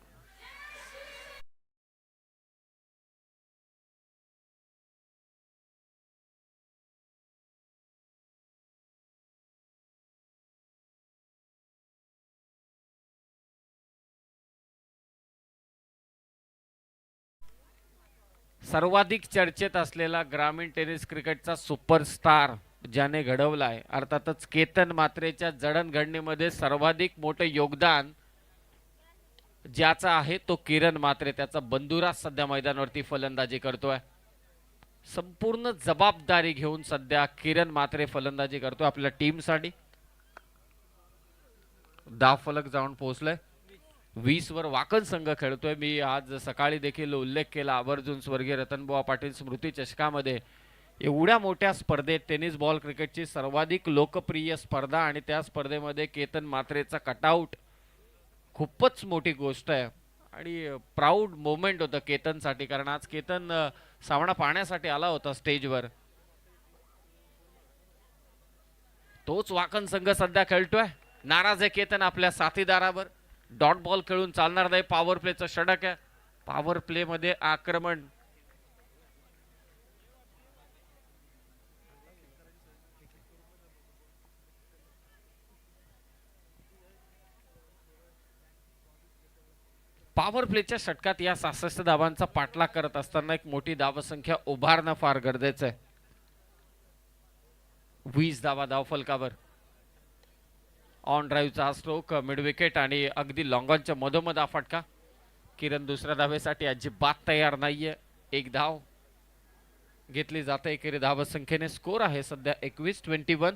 सर्वाधिक चर्चेत असलेला ग्रामीण टेनिस क्रिकेटचा सुपरस्टार ज्याने घडवलाय, अर्थातच केतन मात्रेच्या जडणघडणीमध्ये सर्वाधिक मोठे योगदान ज्याचा आहे तो किरण मात्रे. त्याचा बंधुरा सध्या मैदानावरती फलंदाजी करतोय. संपूर्ण जबाबदारी घेऊन सध्या किरण मात्रे फलंदाजी करतोय आपल्या टीमसाठी. धाव फलक जाऊन पोहोचलाय 20 वर वाकण संघ खेळतोय. मी आज सकाळी देखील उल्लेख केला आवर्जून स्वर्गीय रतनबुवा पाटील स्मृती चषकामध्ये एवढ्या मोठ्या स्पर्धेत टेनिस बॉल क्रिकेटची सर्वाधिक लोकप्रिय स्पर्धा आणि त्या स्पर्धेमध्ये केतन मात्रेचा कटआउट खूपच मोठी गोष्ट आहे आणि प्राऊड मोमेंट होतं केतनसाठी. कारण आज केतन सामना पाहण्यासाठी आला होता स्टेजवर. तोच वाकण संघ सध्या खेळतोय. नाराज आहे केतन आपल्या साथीदारावर. डॉट बॉल खेळून चालणार नाही. पॉवर प्लेचं षटक आहे. पॉवर प्ले मध्ये आक्रमण पॉवर प्लेच्या षटकात या 66 धावांचा पाठलाग करत असताना एक मोठी धावसंख्या उभारणं फार गरजेचं आहे. 20 धावा धावफलकावर. ऑन ड्राईव्हचा हा स्ट्रोक मिड विकेट आणि अगदी लॉंगॉनच्या मधोमध हा फटका. किरण दुसऱ्या धावेसाठी अजिबात तयार नाहीये. एक धाव घेतली जाते एकेरी धावसंख्येने. स्कोर आहे सध्या 21-21.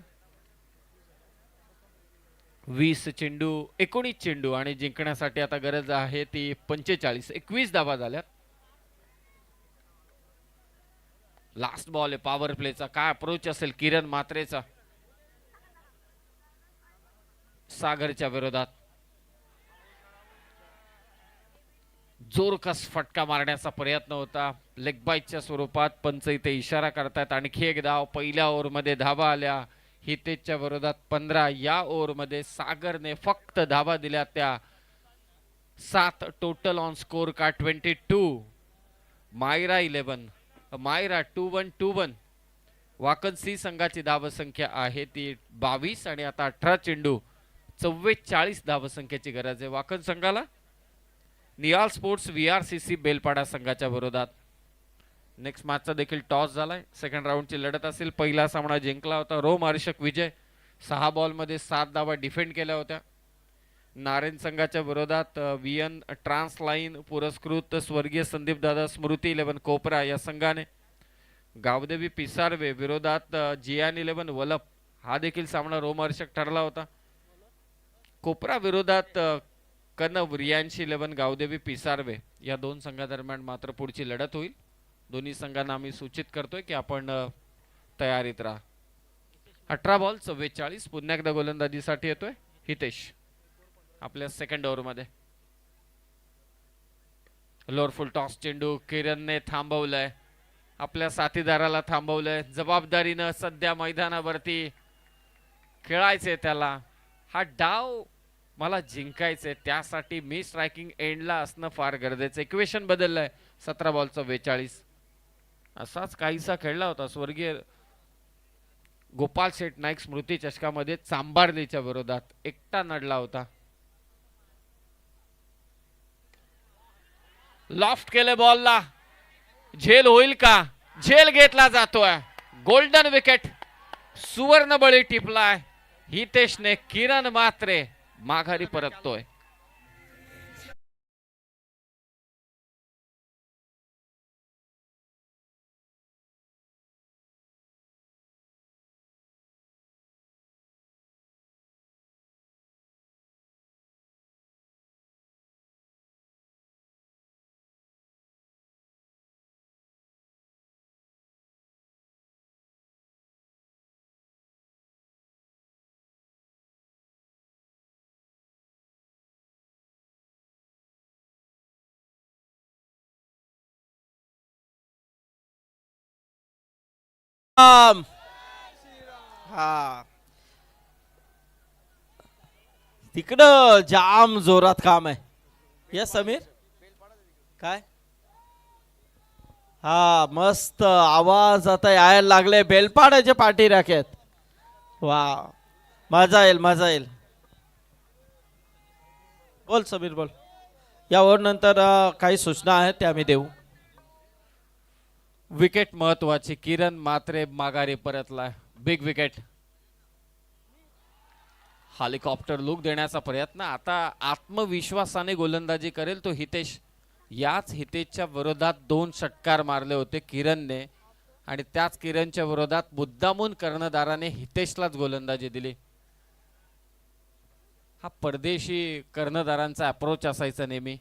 20 चेंडू 19 चेंडू आणि जिंकण्यासाठी आता गरज आहे ती 45. 21 धावा झाल्यात. लास्ट बॉल आहे पॉवर प्लेचा. काय अप्रोच असेल किरण मात्रेचा सागरच्या विरोधात. जोरकस फटका मारण्याचा प्रयत्न होता लेग बाईटच्या स्वरूपात. पंच इथे इशारा करतात. आणखी एक धाव. पहिल्या ओव्हरमध्ये धावा आल्या हितेशच्या विरोधात 15. या ओव्हरमध्ये सागरने फक्त धावा दिल्या त्या 7. टोटल ऑन स्कोर का 22. मायरा 11. मायरा 2-1. वाकण सी संघाची धावसंख्या आहे ती 22 आणि आता 18 चेंडू 44 धावसंख्येची गरज आहे वाकण संघाला. निहाल स्पोर्ट्स VRCC बेलपाडा संघाच्या विरोधात. नेक्स्ट मॅचचा देखील टॉस झालाय. सेकंड राऊंडची लढत असेल. पहिला सामना जिंकला होता रोमहर्षक विजय. 6 बॉलमध्ये 7 धावा डिफेंड केल्या होत्या. नारायण संघाच्या विरोधात VN ट्रान्सलाइन पुरस्कृत स्वर्गीय संदीप दादा स्मृती 11 कोपरा या संघाने गावदेवी पिसारवे विरोधात जियान 11 वलप हा देखील सामना रोमहर्षक ठरला होता. कोपरा विरोधात कनव रियांशी 11 गावदेवी पिसारवे या दोन संघादरम्यान मात्र पुढची लढत होईल. दोन्ही संघांना आम्ही सूचित करतोय की आपण तयारीत राहा. 18 बॉल 44. पुन्हा एकदा गोलंदाजीसाठी येतोय हितेश आपल्या सेकंड ओव्हरमध्ये. लोअर फुल टॉस चेंडू किरणने थांबवलाय. आपल्या साथीदाराला थांबवलंय. जबाबदारीनं सध्या मैदानावरती खेळायचे त्याला. हा डाव मला जिंकायचे, त्यासाठी मी स्ट्रायकिंग एंडला असणं फार गरजेचं. इक्वेशन बदललंय. 17 बॉल 44. असाच काहीसा खेळला होता स्वर्गीय गोपाल शेठ नाईक स्मृती चषकामध्ये चांबार्लीच्या विरोधात. एकटा नडला होता. लॉफ्ट केले बॉलला. झेल होईल का? झेल घेतला जातोय. Golden wicket. सुवर्ण बळी टिपलाय हितेशने. किरण मात्रे माघारी परततोय. हा तिकडं जाम जोरात काम आहे. यस समीर काय? हा मस्त आवाज आता यायला लागले. बेलपाड्याचे पाठी राखेत. वा मजा येईल मजा येईल. बोल समीर बोल. या ओव्हर नंतर काही सूचना आहेत त्या आम्ही देऊ. विकेट महत्वाची. किरण मात्रे माघारी परतलाय. Big wicket. हेलिकॉप्टर लुक देण्याचा प्रयत्न. आता आत्मविश्वासाने गोलंदाजी करेल तो हितेश. याच हितेशच्या विरोधात 2 षटकार मारले होते किरणने आणि त्याच किरणच्या विरोधात मुद्दामून कर्णधाराने हितेशलाच गोलंदाजी दिली. हा परदेशी कर्णधारांचा अप्रोच असायचा नेहमी.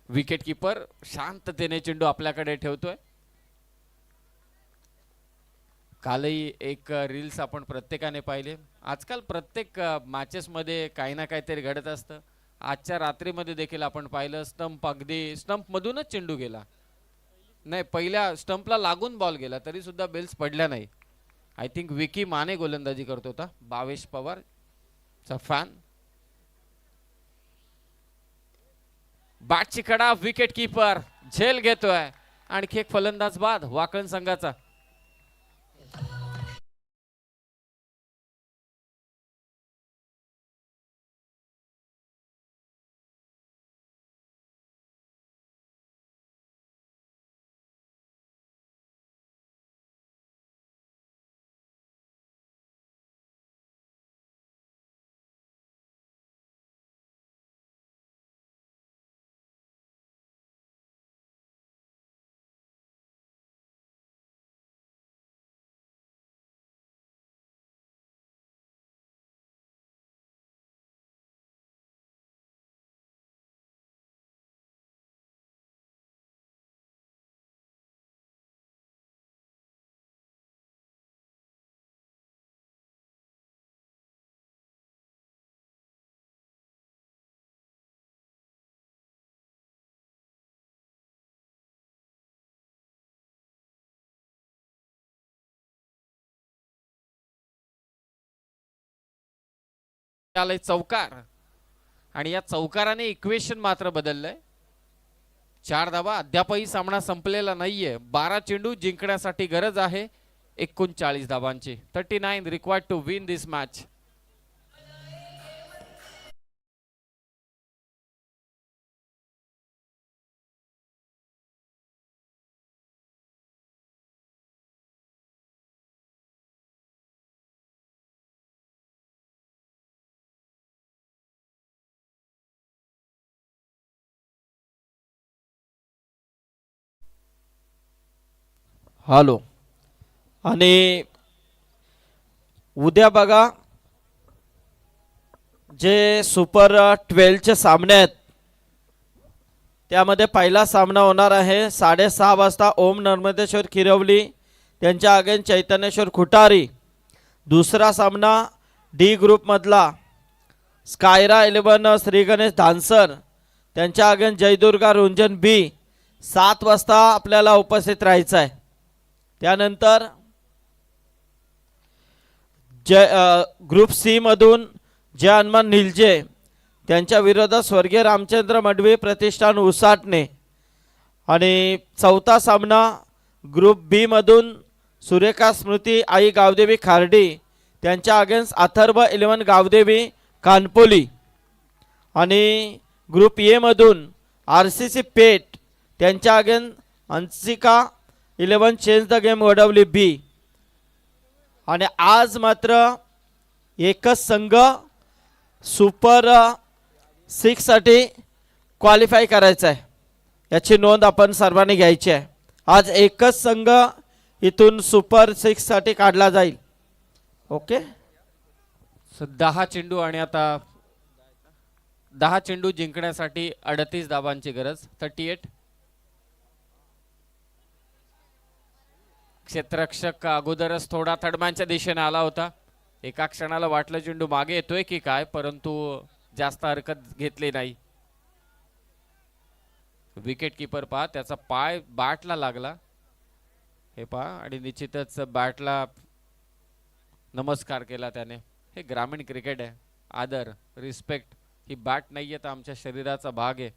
विकेट कीपर शांततेने चेंडू आपल्याकडे ठेवतोय. कालही एक रील्स आपण प्रत्येकाने पाहिले. आजकाल प्रत्येक मॅचेस मध्ये काही ना काहीतरी घडत असतं. आजच्या रात्रीमध्ये देखील आपण पाहिलं. स्टंप मधूनच चेंडू गेला. नाही, पहिल्या स्टंपला लागून बॉल गेला तरी सुद्धा बेल्स पडल्या नाही. आय थिंक विकी माने गोलंदाजी करत होता. भावेश पवार चा फॅन. बॅटची कडा. विकेट कीपर झेल घेतोय. आणखी एक फलंदाज बाद वाकण संघाचा. आलंय चौकार आणि या चौकाराने इक्वेशन मात्र बदललंय. 4 धावा. अद्यापही सामना संपलेला नाहीये. 12 चेंडू जिंकण्यासाठी गरज आहे 39 धावांची. 39 required to win this match. Hello. आणि उद्या बघा जे सुपर 12चे सामने आहेत त्यामध्ये पहिला सामना होणार आहे 6:30 वाजता ओम नर्मदेश्वर किरवली त्यांच्या अगेन्स्ट चैतन्येश्वर खुटारी. दुसरा सामना डी ग्रुपमधला स्कायरा 11 श्री गणेश धानसर त्यांच्या अगेन्स्ट जयदुर्गा रुंजन बी 7 वाजता आपल्याला उपस्थित राहायचं आहे. त्यानंतर ग्रुप सी मधून जय हनुमान निलजे त्यांच्या विरोधात स्वर्गीय रामचंद्र मडवी प्रतिष्ठान उसाटणे. आणि चौथा सामना ग्रुप बी मधून सुरेखा स्मृती आई गावदेवी खार्डी त्यांच्या अगेन्स्ट अथर्व 11 गावदेवी कानपोली. आणि ग्रुप ए मधून RCC पेट त्यांच्या against Anshika 11 change the game Wadavali B. आणि आज मात्र एकच संघ सुपर 6 साठी क्वालिफाय करायचा आहे याची नोंद आपण सर्वांनी घ्यायची आहे. आज एकच संघ इथून सुपर 6 साठी काढला जाईल. ओके. 10 चेंडू आणि आता 10 चेंडू जिंकण्यासाठी 38 धावांची गरज. 38. क्षेत्ररक्षक अगोदरच थोडा थडमांच्या दिशेने आला होता. एका क्षणाला वाटलं चेंडू मागे येतोय की काय, परंतु जास्त हरकत घेतली नाही. विकेट किपर पहा त्याचा पाय बॅटला लागला हे पहा आणि निश्चितच बॅटला नमस्कार केला त्याने. हे ग्रामीण क्रिकेट आहे. आदर रिस्पेक्ट. ही बॅट नाहीये तर आमच्या शरीराचा भाग आहे.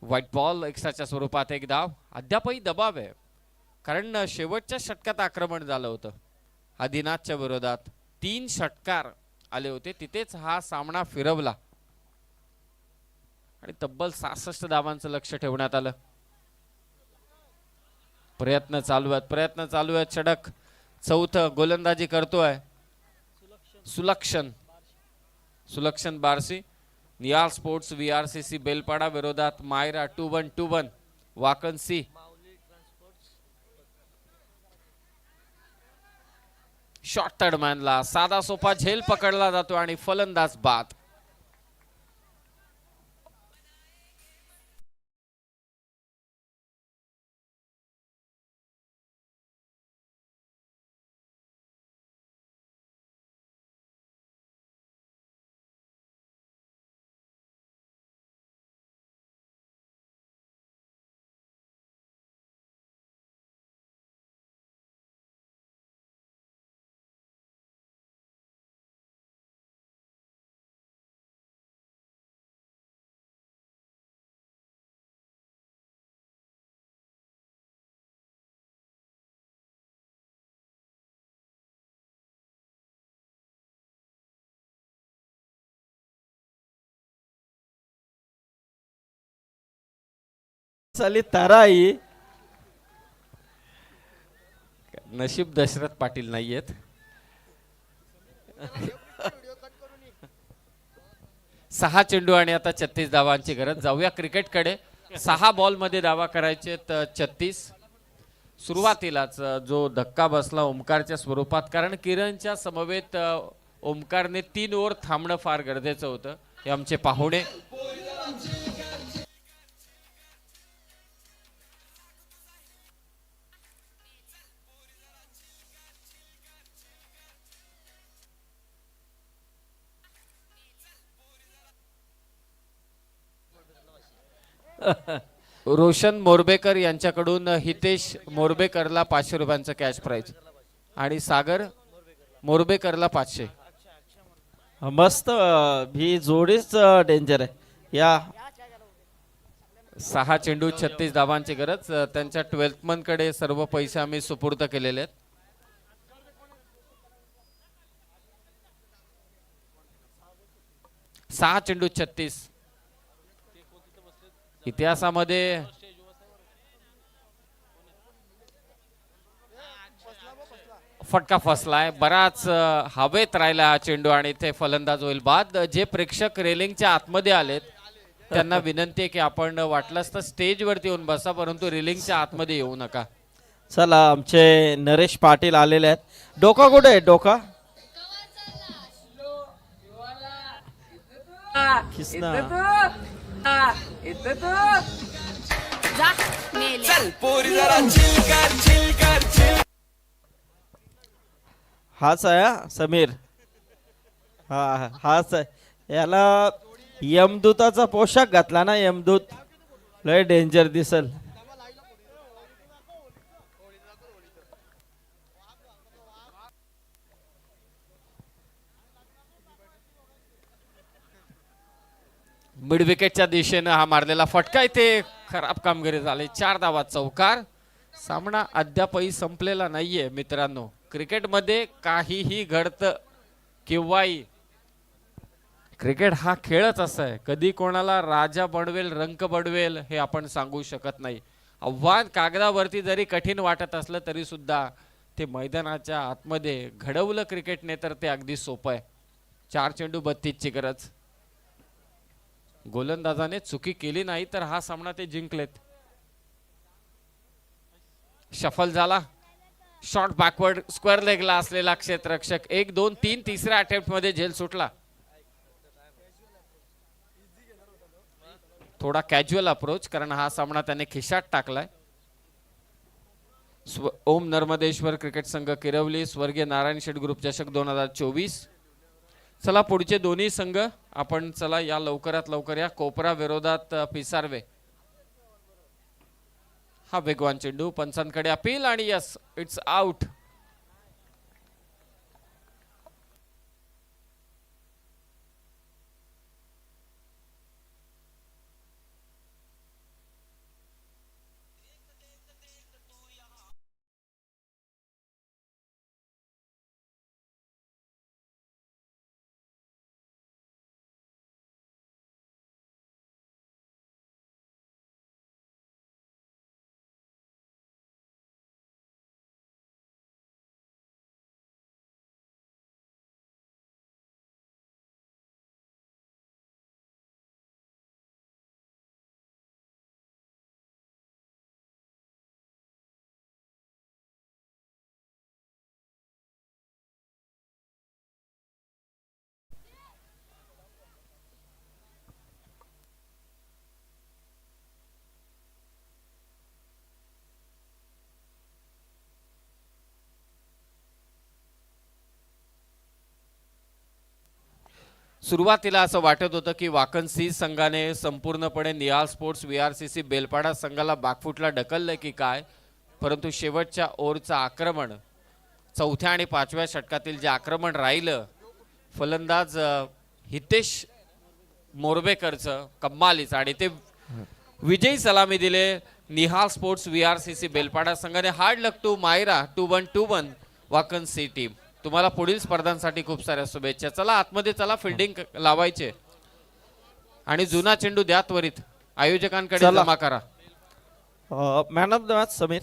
व्हाईट बॉल एक्स्ट्राच्या स्वरूपात एक धाव. अद्यापही दबाव आहे कारण शेवटच्या षटकात आक्रमण झालं होतं आदिनाथच्या विरोधात. 3 षटकार आले होते तिथेच हा सामना फिरवला आणि तब्बल 66 धावांचं लक्ष ठेवण्यात आलं. प्रयत्न चालू आहेत. षटक चौथं गोलंदाजी करतोय सुलक्षण बारसी. नियाल स्पोर्ट्स VRCC बेलपाडा विरोधात मायरा 2-1 वाकन सी. शॉर्ट तडमॅनला साधा सोपा झेल पकडला जातो आणि फलंदाज बाद. चली तराई. नशीब दशरथ पाटील नाहीयेत. 6 चेंडू आणि आता 36 धावांची गरज. जाऊया क्रिकेटकडे. 6 बॉल मध्ये धावा करायचे 36. सुरुवातीलाच जो धक्का बसला ओमकारच्या स्वरूपात कारण किरणच्या समवेत ओमकारने 3 ओव्हर थांबणं फार गरजेचं होतं. हे आमचे पाहुणे. रोशन मोरबेकर यांच्याकडून हितेश मोरबेकरला 500 रुपयांचं कॅश प्राइज आणि सागर मोरबेकरला 500. मस्त. ही जोडीच डेंजर आहे. या 6 चेंडू 36 धावांची गरज. त्यांच्या 12th मन कडे सर्व पैसे आम्ही सुपूर्द केलेले आहेत. सहा चेंडू 36. इतिहासामध्ये फटका फसलाय. बराच हवेत राहिला हा चेंडू आणि इथे फलंदाज होईल बाद. जे प्रेक्षक रेलिंगच्या आतमध्ये आलेत त्यांना विनंती आहे की आपण वाटलंच तर स्टेजवरती येऊन बसा, परंतु रिलिंगच्या आतमध्ये येऊ नका. चला आमचे नरेश पाटील आलेले आहेत. डोका कुठे आहे डोका? किसना जा मेले. हाच आहे हा, समीर. हा हाच आहे. याला यमदूताचा पोशाख घातला ना, यमदूत लय डेंजर दिसल. मिड विकेटच्या दिशेनं हा मारलेला फटका इथे खराब कामगिरी झाली. 4 धावा चौकार. सामना अद्यापही संपलेला नाहीये मित्रांनो. क्रिकेटमध्ये काहीही घडतं केव्हाही. क्रिकेट हा खेळच असा आहे, कधी कोणाला राजा बनवेल रंक बनवेल हे आपण सांगू शकत नाही. आव्हान कागदावरती जरी कठीण वाटत असलं तरी सुद्धा ते मैदानाच्या आतमध्ये घडवलं क्रिकेटने तर ते अगदी सोपं आहे. 4 चेंडू 32 ची गरज. गोलंदाजाने चुकी केली नाही तर हा सामना ते जिंकलेत. शफल झाला. शॉर्ट बॅकवर्ड स्क्वेअर लेगला असलेला क्षेत्ररक्षक 1 2 3 तिसऱ्या अटेम्प्ट मध्ये झेल सुटला. थोडा कॅज्युअल अप्रोच, कारण हा सामना त्याने खिशात टाकलाय. ओम नर्मदेश्वर क्रिकेट संघ किरवली, स्वर्गीय नारायण शेठ ग्रुप चषक 2024. चला पुढचे दोन्ही संघ आपण चला या लवकरात लवकर या. कोपरा विरोधात पिसारवे. हा वेगवान चेंडू, पंचांकडे अपील आणि यस, इट्स आउट. सुरुवातीला असं वाटत होतं की वाकणसी संघाने संपूर्णपणे निहाल स्पोर्ट्स VRCC बेलपाडा संघाला बॅकफुटला ढकललंय की काय, परंतु शेवटच्या ओव्हरचं आक्रमण, चौथ्या आणि 5व्या षटकातील जे आक्रमण राहिलं, फलंदाज हितेश मोरबेकरचं कम्मालीच, आणि ते विजयी सलामी दिले निहाल स्पोर्ट्स VRCC बेलपाडा संघाने. हार्ड लक टू मायरा 2-1 वाकणसी टीम. तुम्हाला पुढील स्पर्धांसाठी खूप साऱ्या शुभेच्छा. चला आतमध्ये चला, फिल्डिंग लावायचे आणि जुना चेंडू द्या त्वरित आयोजकांकडे जमा करा. Man of the match Sameer.